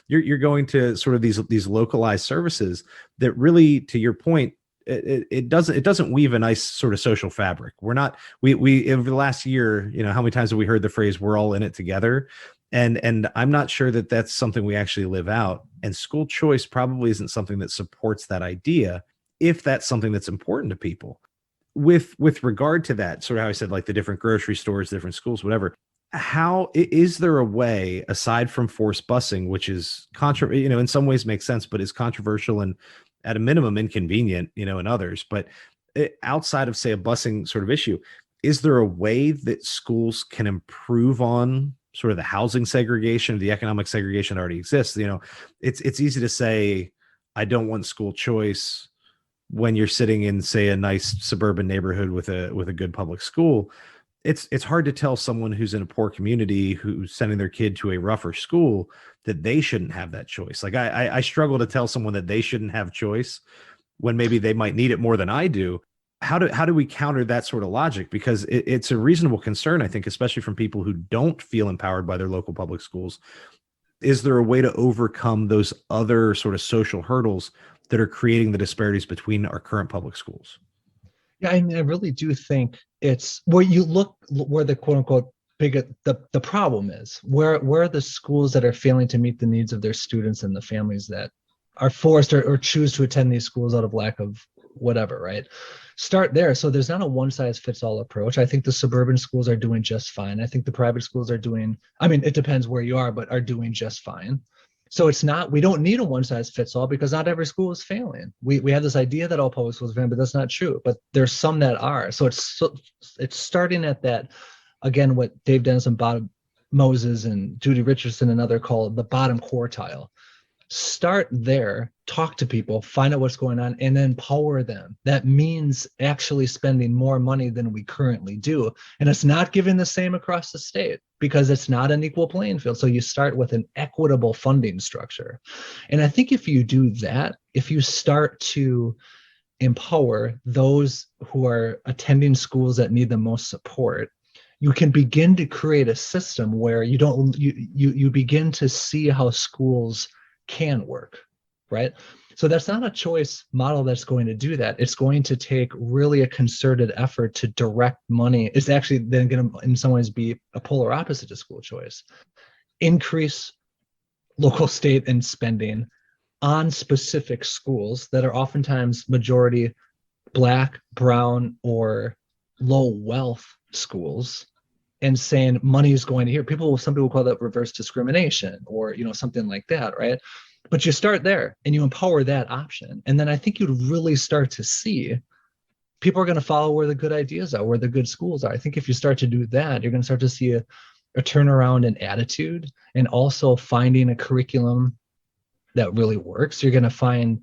you're going to sort of these localized services that really, to your point, it doesn't weave a nice sort of social fabric. We're not we over the last year, how many times have we heard the phrase "we're all in it together"? And I'm not sure that that's something we actually live out. And school choice probably isn't something that supports that idea, if that's something that's important to people. With regard to that, sort of how I said, like the different grocery stores, different schools, whatever, how is there a way, aside from forced busing, which is in some ways makes sense, but is controversial and at a minimum inconvenient, in others, but outside of, say, a busing sort of issue, is there a way that schools can improve on sort of the housing segregation, the economic segregation that already exists? It's easy to say, I don't want school choice when you're sitting in, say, a nice suburban neighborhood with a good public school. It's hard to tell someone who's in a poor community who's sending their kid to a rougher school that they shouldn't have that choice. Like, I struggle to tell someone that they shouldn't have choice when maybe they might need it more than I do. How do we counter that sort of logic? Because it's a reasonable concern, I think, especially from people who don't feel empowered by their local public schools. Is there a way to overcome those other sort of social hurdles that are creating the disparities between our current public schools? Yeah, I mean, I really do think it's where you look, where the quote unquote the problem is, where are the schools that are failing to meet the needs of their students and the families that are forced or choose to attend these schools out of lack of whatever, right? Start there. So there's not a one size fits all approach. I think the suburban schools are doing just fine. I think the private schools are doing, I mean, it depends where you are, but are doing just fine. So it's not, we don't need a one size fits all because not every school is failing. We have this idea that all public schools are failing, but that's not true. But there's some that are. So it's starting at that, again, what Dave Dennis and Bob Moses and Judy Richardson and other call the bottom quartile. Start there, talk to people, find out what's going on, and then empower them. That means actually spending more money than we currently do. And it's not given the same across the state because it's not an equal playing field. So you start with an equitable funding structure. And I think if you do that, if you start to empower those who are attending schools that need the most support, you can begin to create a system where you begin to see how schools can work, right? So that's not a choice model that's going to do that. It's going to take really a concerted effort to direct money. It's actually then going to, in some ways, be a polar opposite to school choice. Increase local, state, and spending on specific schools that are oftentimes majority Black, brown, or low wealth schools, and saying money is going to here. Some people call that reverse discrimination or, something like that, right? But you start there and you empower that option. And then I think you'd really start to see people are going to follow where the good ideas are, where the good schools are. I think if you start to do that, you're going to start to see a turnaround in attitude and also finding a curriculum that really works. You're going to find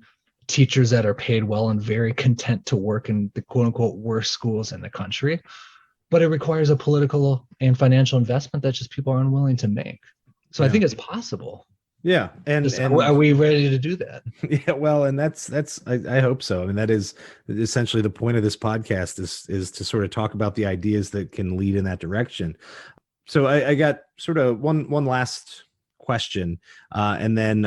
teachers that are paid well and very content to work in the quote unquote worst schools in the country. But it requires a political and financial investment that just people are unwilling to make. So I think it's possible. Yeah. And are we ready to do that? Yeah, well, and that's I hope so. I mean, that is essentially the point of this podcast is to sort of talk about the ideas that can lead in that direction. So I got sort of one last question, and then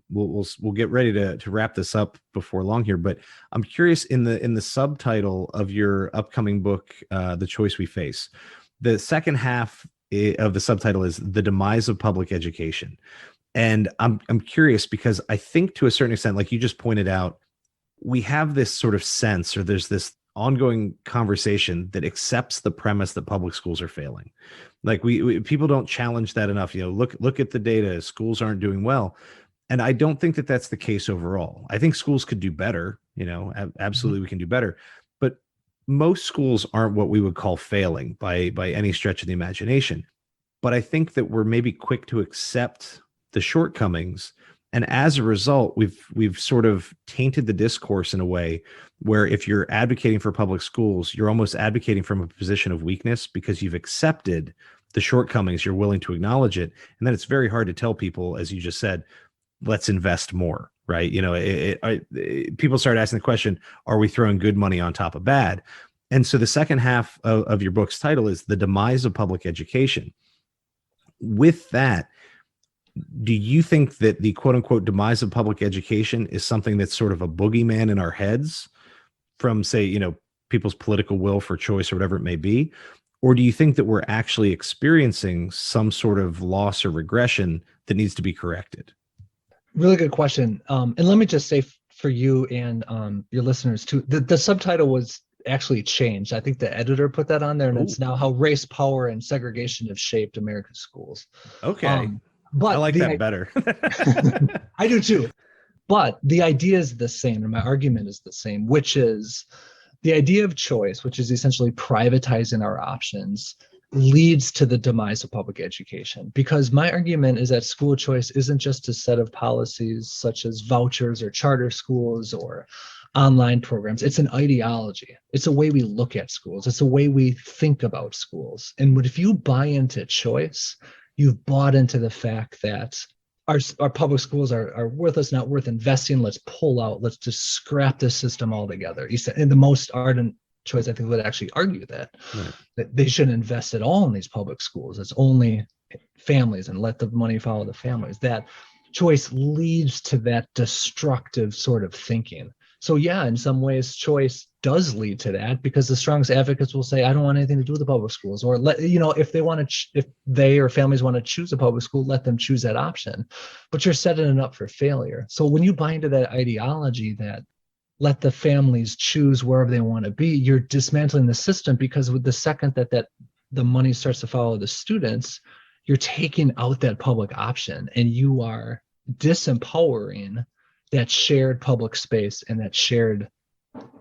we'll get ready to wrap this up before long here. But I'm curious, in the subtitle of your upcoming book, The Choice We Face, the second half of the subtitle is The Demise of Public Education. And I'm curious because I think to a certain extent, like you just pointed out, we have this sort of sense, or there's this ongoing conversation that accepts the premise that public schools are failing. Like people don't challenge that enough. Look at the data. Schools aren't doing well. And I don't think that that's the case overall. I think schools could do better. Absolutely, we can do better. But most schools aren't what we would call failing by any stretch of the imagination. But I think that we're maybe quick to accept the shortcomings. And as a result, we've sort of tainted the discourse in a way where if you're advocating for public schools, you're almost advocating from a position of weakness because you've accepted the shortcomings, you're willing to acknowledge it. And then it's very hard to tell people, as you just said, let's invest more, right? People start asking the question, are we throwing good money on top of bad? And so the second half of your book's title is The Demise of Public Education. With that, do you think that the quote unquote demise of public education is something that's sort of a boogeyman in our heads from, say, people's political will for choice or whatever it may be? Or do you think that we're actually experiencing some sort of loss or regression that needs to be corrected? Really good question. And let me just say for you and your listeners too, the subtitle was actually changed. I think the editor put that on there, and It's now How Race, Power, and Segregation Have Shaped American Schools. Okay. But I like that better. I do too. But the idea is the same, and my argument is the same, which is the idea of choice, which is essentially privatizing our options, leads to the demise of public education. Because my argument is that school choice isn't just a set of policies such as vouchers or charter schools or online programs. It's an ideology. It's a way we look at schools. It's a way we think about schools. And if you buy into choice, you've bought into the fact that our public schools are worthless, not worth investing. Let's pull out. Let's just scrap this system altogether. And the most ardent choice, I think, would actually argue that they shouldn't invest at all in these public schools. It's only families and let the money follow the families. That choice leads to that destructive sort of thinking. So yeah, in some ways, choice does lead to that because the strongest advocates will say, I don't want anything to do with the public schools. Or if they want to, if they or families want to choose a public school, let them choose that option. But you're setting it up for failure. So when you buy into that ideology that let the families choose wherever they want to be, you're dismantling the system, because with the second that the money starts to follow the students, you're taking out that public option and you are disempowering that shared public space and that shared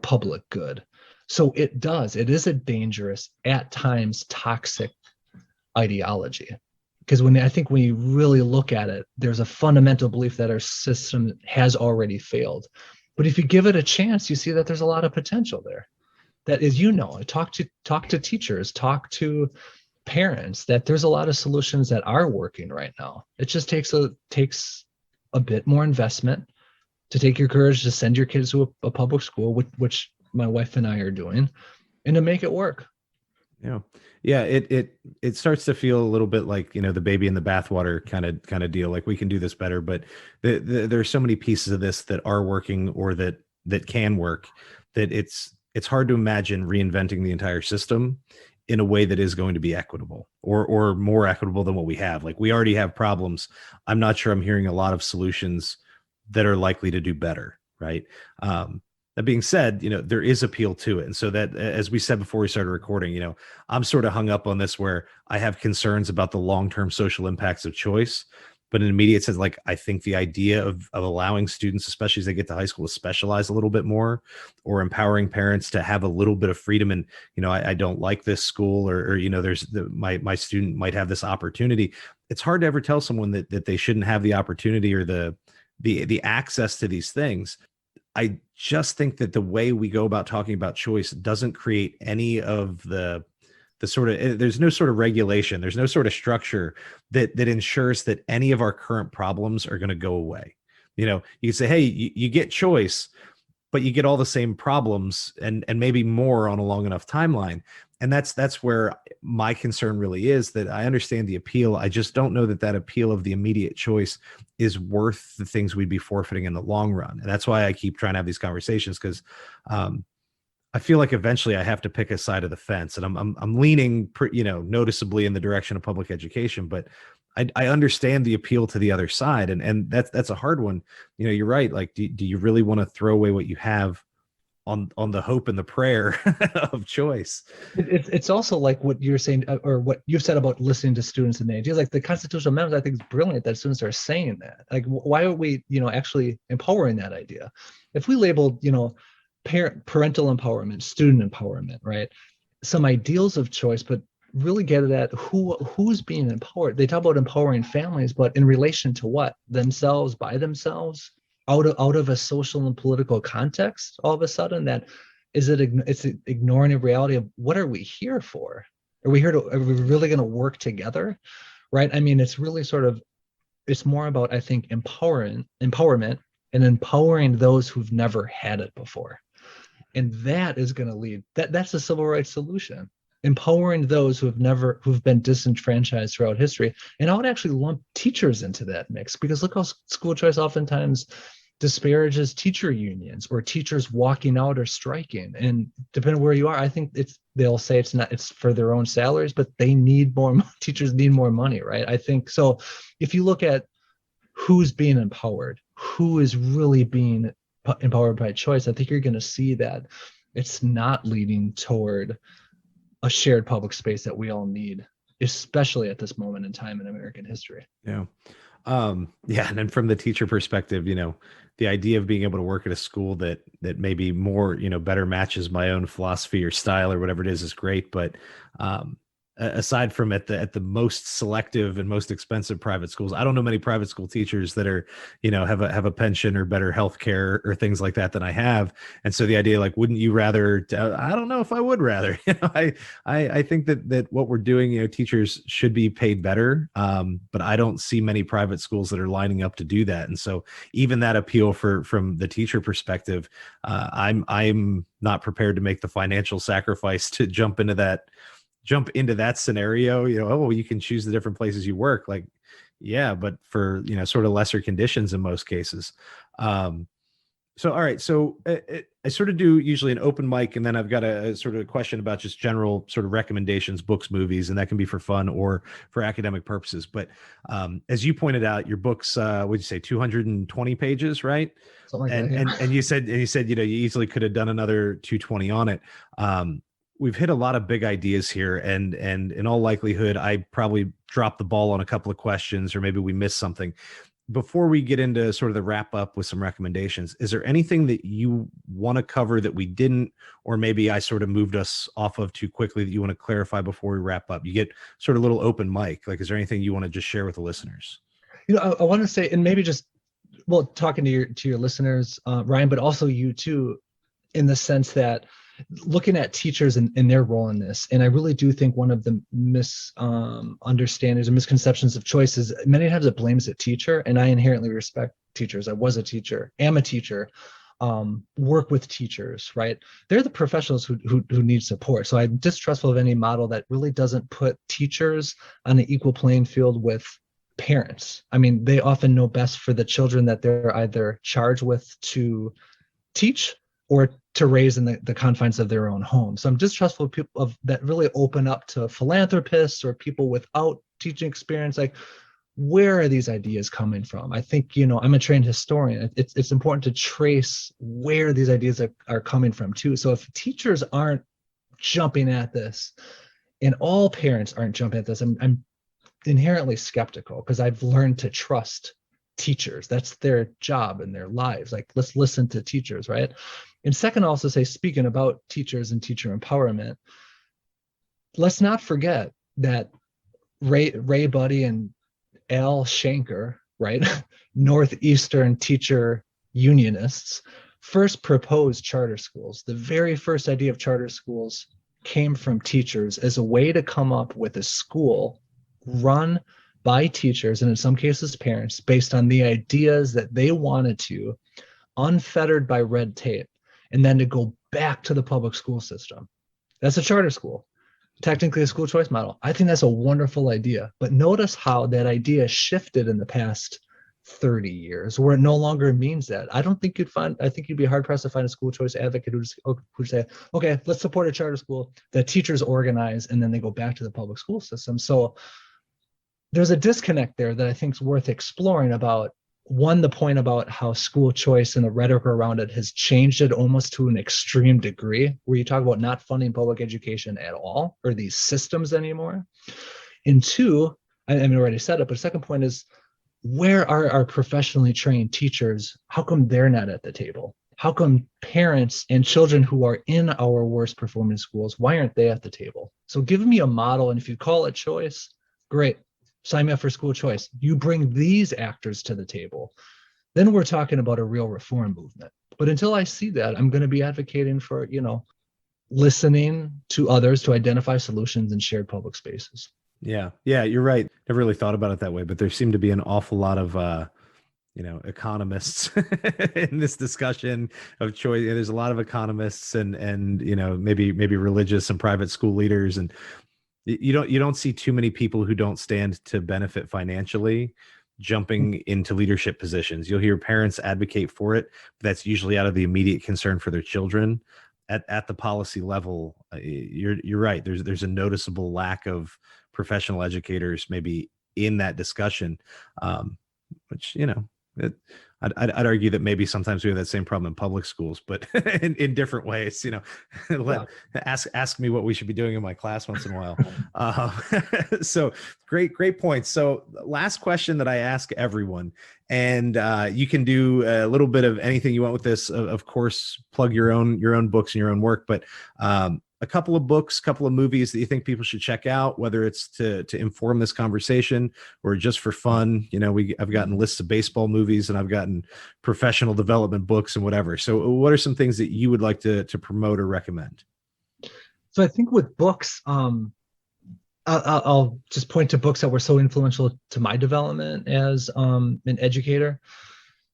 public good. So it is a dangerous, at times toxic ideology. Because I think when you really look at it, there's a fundamental belief that our system has already failed. But if you give it a chance, you see that there's a lot of potential there. That is, talk to teachers, talk to parents, that there's a lot of solutions that are working right now. It just takes a bit more investment to take your courage to send your kids to a public school, which my wife and I are doing, and to make it work. Yeah. It starts to feel a little bit like, the baby in the bathwater kind of deal. Like, we can do this better, but there's so many pieces of this that are working, or that can work, that it's hard to imagine reinventing the entire system in a way that is going to be equitable, or more equitable than what we have. Like, we already have problems. I'm not sure I'm hearing a lot of solutions that are likely to do better. Right. That being said, there is appeal to it. And so that, as we said before we started recording, I'm sort of hung up on this, where I have concerns about the long-term social impacts of choice. But in immediate sense, like, I think the idea of allowing students, especially as they get to high school, to specialize a little bit more, or empowering parents to have a little bit of freedom. And, I don't like this school, or there's my student might have this opportunity. It's hard to ever tell someone that they shouldn't have the opportunity, or the access to these things. I just think that the way we go about talking about choice doesn't create any of the sort of, there's no sort of regulation, there's no sort of structure that ensures that any of our current problems are going to go away. You can say, hey, you get choice, but you get all the same problems, and maybe more on a long enough timeline. And that's where my concern really is, that I understand the appeal. I just don't know that appeal of the immediate choice is worth the things we'd be forfeiting in the long run. And that's why I keep trying to have these conversations, because I feel like eventually I have to pick a side of the fence, and I'm leaning, noticeably in the direction of public education, but I understand the appeal to the other side. And that's a hard one. You're right. Like, do you really want to throw away what you have on the hope and the prayer of choice? It's also like what you're saying, or what you've said about listening to students and the ideas. Like, the constitutional amendments, I think, is brilliant that students are saying that. Like, why are we, actually empowering that idea? If we labeled, parental empowerment, student empowerment, right, some ideals of choice, but really get at who's being empowered. They talk about empowering families, but in relation to what? Themselves, by themselves, out of a social and political context. All of a sudden, it's ignoring the reality of, what are we here for? Are we really going to work together? Right. I mean, it's really it's more about, I think, empowerment and empowering those who've never had it before. And that is going to lead, that's a civil rights solution. Empowering those who've been disenfranchised throughout history. And I would actually lump teachers into that mix, because look how school choice oftentimes disparages teacher unions, or teachers walking out or striking. And depending on where you are, I think they'll say it's for their own salaries, but they need more, teachers need more money, right? I think so. If you look at who's being empowered, who is really being empowered by choice, I think you're going to see that it's not leading toward a shared public space that we all need, especially at this moment in time in American history. Yeah. And then from the teacher perspective, the idea of being able to work at a school that maybe more, better matches my own philosophy or style or whatever it is great. But aside from at the most selective and most expensive private schools, I don't know many private school teachers that are, have a pension or better health care or things like that than I have. And so the idea, like, wouldn't you rather, I don't know if I would rather, I think that what we're doing, teachers should be paid better. But I don't see many private schools that are lining up to do that. And so even that appeal from the teacher perspective, I'm not prepared to make the financial sacrifice to jump into that scenario. You can choose the different places you work. Like, yeah, but for, sort of lesser conditions in most cases. So, all right. So I sort of do usually an open mic, and then I've got a sort of question about just general sort of recommendations, books, movies, and that can be for fun or for academic purposes. But as you pointed out, your book's, what'd you say, 220 pages, right? Something like that, yeah. And you said, you easily could have done another 220 on it. We've hit a lot of big ideas here, and in all likelihood, I probably dropped the ball on a couple of questions, or maybe we missed something. before we get into sort of the wrap up with some recommendations, is there anything that you want to cover that we didn't, or maybe I sort of moved us off of too quickly that you want to clarify before we wrap up? You get sort of a little open mic. Like, is there anything you want to just share with the listeners? I want to say, and maybe just, well, talking to your listeners, Ryan, but also you too, in the sense that looking at teachers and their role in this, and I really do think one of the misunderstandings or misconceptions of choice is many times it blames a teacher, and I inherently respect teachers. I was a teacher, am a teacher, work with teachers, right? They're the professionals who need support. So I'm distrustful of any model that really doesn't put teachers on an equal playing field with parents. I mean, they often know best for the children that they're either charged with to teach or to raise in the confines of their own home. So I'm distrustful of people that really open up to philanthropists or people without teaching experience. Like, where are these ideas coming from? I think, I'm a trained historian. It's important to trace where these ideas are coming from too. So if teachers aren't jumping at this and all parents aren't jumping at this, I'm inherently skeptical, because I've learned to trust teachers. That's their job in their lives. Like, let's listen to teachers, right? And second, I'll also say, speaking about teachers and teacher empowerment, let's not forget that Ray Buddy and Al Shanker, right, Northeastern teacher unionists, first proposed charter schools. The very first idea of charter schools came from teachers as a way to come up with a school run by teachers, and in some cases parents, based on the ideas that they wanted to, unfettered by red tape, and then to go back to the public school system. That's a charter school, technically a school choice model. I think that's a wonderful idea, but notice how that idea shifted in the past 30 years, where it no longer means that. I think you'd be hard pressed to find a school choice advocate who'd say, okay, let's support a charter school that teachers organize and then they go back to the public school system. So there's a disconnect there that I think is worth exploring about, one, the point about how school choice and the rhetoric around it has changed it almost to an extreme degree, where you talk about not funding public education at all or these systems anymore. And two, I already said it, but second point is, where are our professionally trained teachers? How come they're not at the table? How come parents and children who are in our worst performing schools, why aren't they at the table? So give me a model, and if you call it choice, great. Sign me up for school choice. You bring these actors to the table, then we're talking about a real reform movement. But until I see that, I'm going to be advocating for, listening to others to identify solutions in shared public spaces. Yeah, you're right. Never really thought about it that way, but there seem to be an awful lot of economists in this discussion of choice. There's a lot of economists and maybe religious and private school leaders, and you don't see too many people who don't stand to benefit financially jumping into leadership positions. You'll hear parents advocate for it, but that's usually out of the immediate concern for their children. At the policy level, you're right. There's a noticeable lack of professional educators maybe in that discussion, which I'd argue that maybe sometimes we have that same problem in public schools, but in different ways. Ask me what we should be doing in my class once in a while. So great points. So last question that I ask everyone, and you can do a little bit of anything you want with this. Of course, plug your own books and your own work, but a couple of books, couple of movies that you think people should check out, whether it's to inform this conversation or just for fun. I've gotten lists of baseball movies, and I've gotten professional development books and whatever. So what are some things that you would like to promote or recommend? So I think with books, I'll just point to books that were so influential to my development as an educator.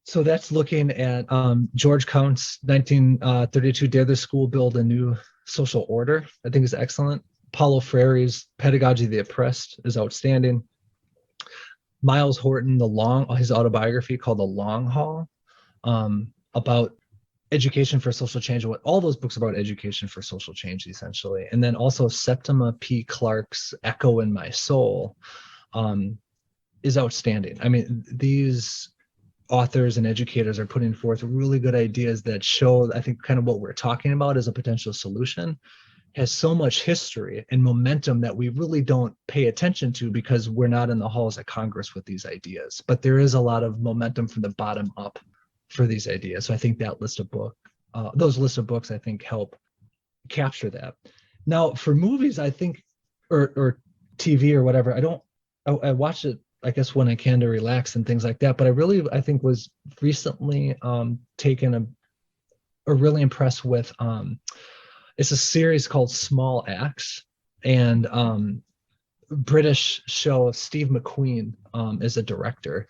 So that's looking at George Count's 1932 Dare the School Build a New Social Order. I think is excellent. Paulo Freire's Pedagogy of the Oppressed is outstanding. Miles Horton, his autobiography called The Long Haul, about education for social change. All those books about education for social change, essentially. And then also Septima P. Clark's Echo in My Soul is outstanding. I mean, these authors and educators are putting forth really good ideas that show, I think, kind of what we're talking about as a potential solution. has so much history and momentum that we really don't pay attention to because we're not in the halls of Congress with these ideas. But there is a lot of momentum from the bottom up for these ideas. So I think that those lists of books, I think, help capture that. Now, for movies, I think, or TV or whatever, I watch it, I guess, when I can to relax and things like that. But I think was recently taken or really impressed with. It's a series called Small Axe, and British show. Steve McQueen is a director.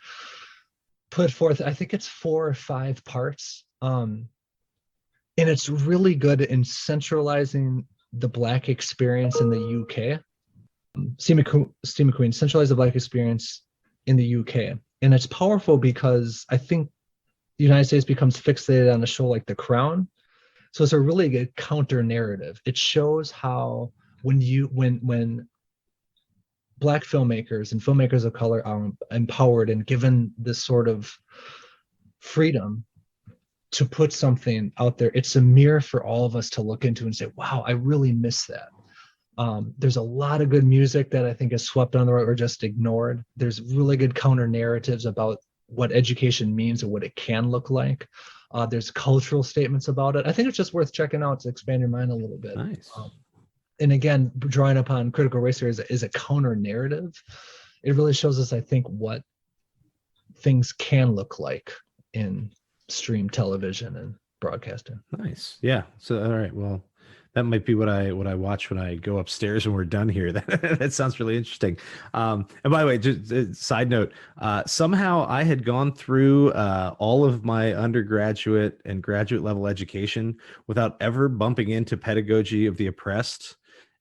Put forth, I think it's 4 or 5 parts, and it's really good in centralizing the Black experience in the UK. Steve McQueen centralized the Black experience in the UK, and it's powerful because I think the United States becomes fixated on a show like The Crown. So it's a really good counter narrative. It shows how when Black filmmakers and filmmakers of color are empowered and given this sort of freedom to put something out there, it's a mirror for all of us to look into and say, wow, I really miss that. There's a lot of good music that I think is swept under the rug or just ignored. There's really good counter narratives about what education means and what it can look like. There's cultural statements about it. I think it's just worth checking out to expand your mind a little bit. Nice. And again, drawing upon critical race theory is a counter narrative. It really shows us, I think, what things can look like in stream television and broadcasting. Nice. Yeah. So, all right. Well, that might be what I watch when I go upstairs when we're done here. That sounds really interesting. And by the way, just a side note, somehow I had gone through all of my undergraduate and graduate level education without ever bumping into Pedagogy of the Oppressed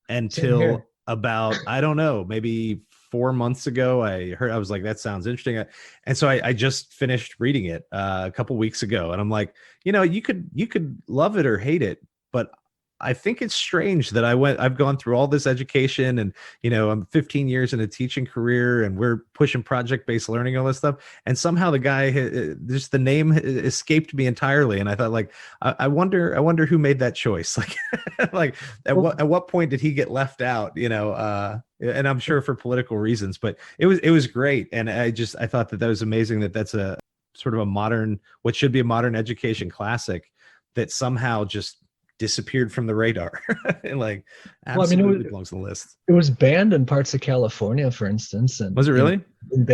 until about, I don't know, maybe 4 months ago. I was like, that sounds interesting. And so I just finished reading it a couple weeks ago. And I'm like, you could love it or hate it, but I think it's strange that I've gone through all this education and, I'm 15 years in a teaching career and we're pushing project-based learning, all this stuff. And somehow the guy, just the name escaped me entirely. And I thought, like, I wonder who made that choice. Like, at what point did he get left out, and I'm sure for political reasons, but it was great. And I thought that was amazing that that's a sort of a modern, what should be a modern education classic that somehow just disappeared from the radar. And absolutely belongs on the list. It was banned in parts of California, for instance. And was it really?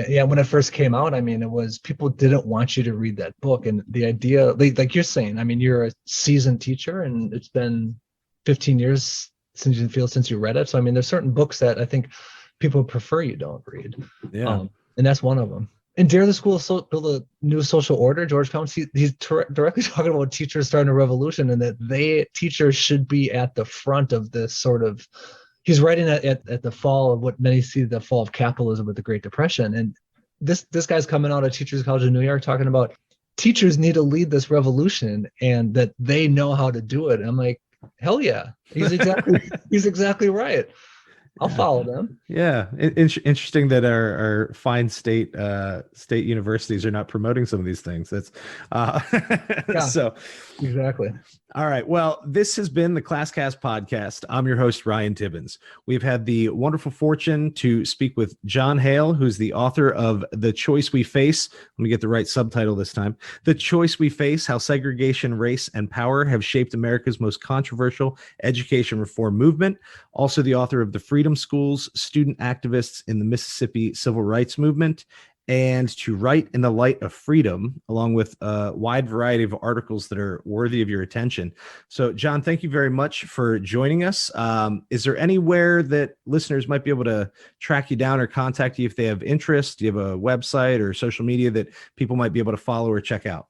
Yeah, when it first came out, it was, people didn't want you to read that book. And the idea, like you're saying, you're a seasoned teacher and it's been 15 years since you read it. So there's certain books that I think people prefer you don't read. Yeah. And that's one of them. And Dare the School Build a New Social Order, George Counts, he's directly talking about teachers starting a revolution and that teachers should be at the front of this sort of, he's writing at the fall of what many see the fall of capitalism with the Great Depression. And this guy's coming out of Teachers College in New York talking about teachers need to lead this revolution and that they know how to do it. And I'm like, hell yeah, he's exactly right. I'll follow them. Yeah, interesting that our fine state universities are not promoting some of these things. That's so exactly. All right. Well, this has been the ClassCast podcast. I'm your host, Ryan Tibbens. We've had the wonderful fortune to speak with Jon Hale, who's the author of The Choice We Face. Let me get the right subtitle this time. The Choice We Face: How Segregation, Race, and Power Have Shaped America's Most Controversial Education Reform Movement. Also the author of The Freedom Schools: Student Activists in the Mississippi Civil Rights Movement, and To Write in the Light of Freedom, along with a wide variety of articles that are worthy of your attention. So, Jon, thank you very much for joining us. Is there anywhere that listeners might be able to track you down or contact you if they have interest? Do you have a website or social media that people might be able to follow or check out?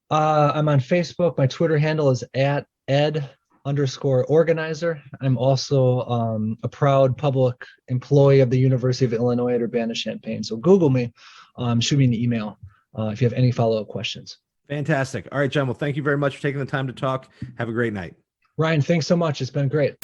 I'm on Facebook. My Twitter handle is @ed_organizer. I'm also a proud public employee of the University of Illinois at Urbana-Champaign. So Google me, shoot me an email if you have any follow-up questions. Fantastic. All right, Jon. Well, thank you very much for taking the time to talk. Have a great night. Ryan, thanks so much. It's been great.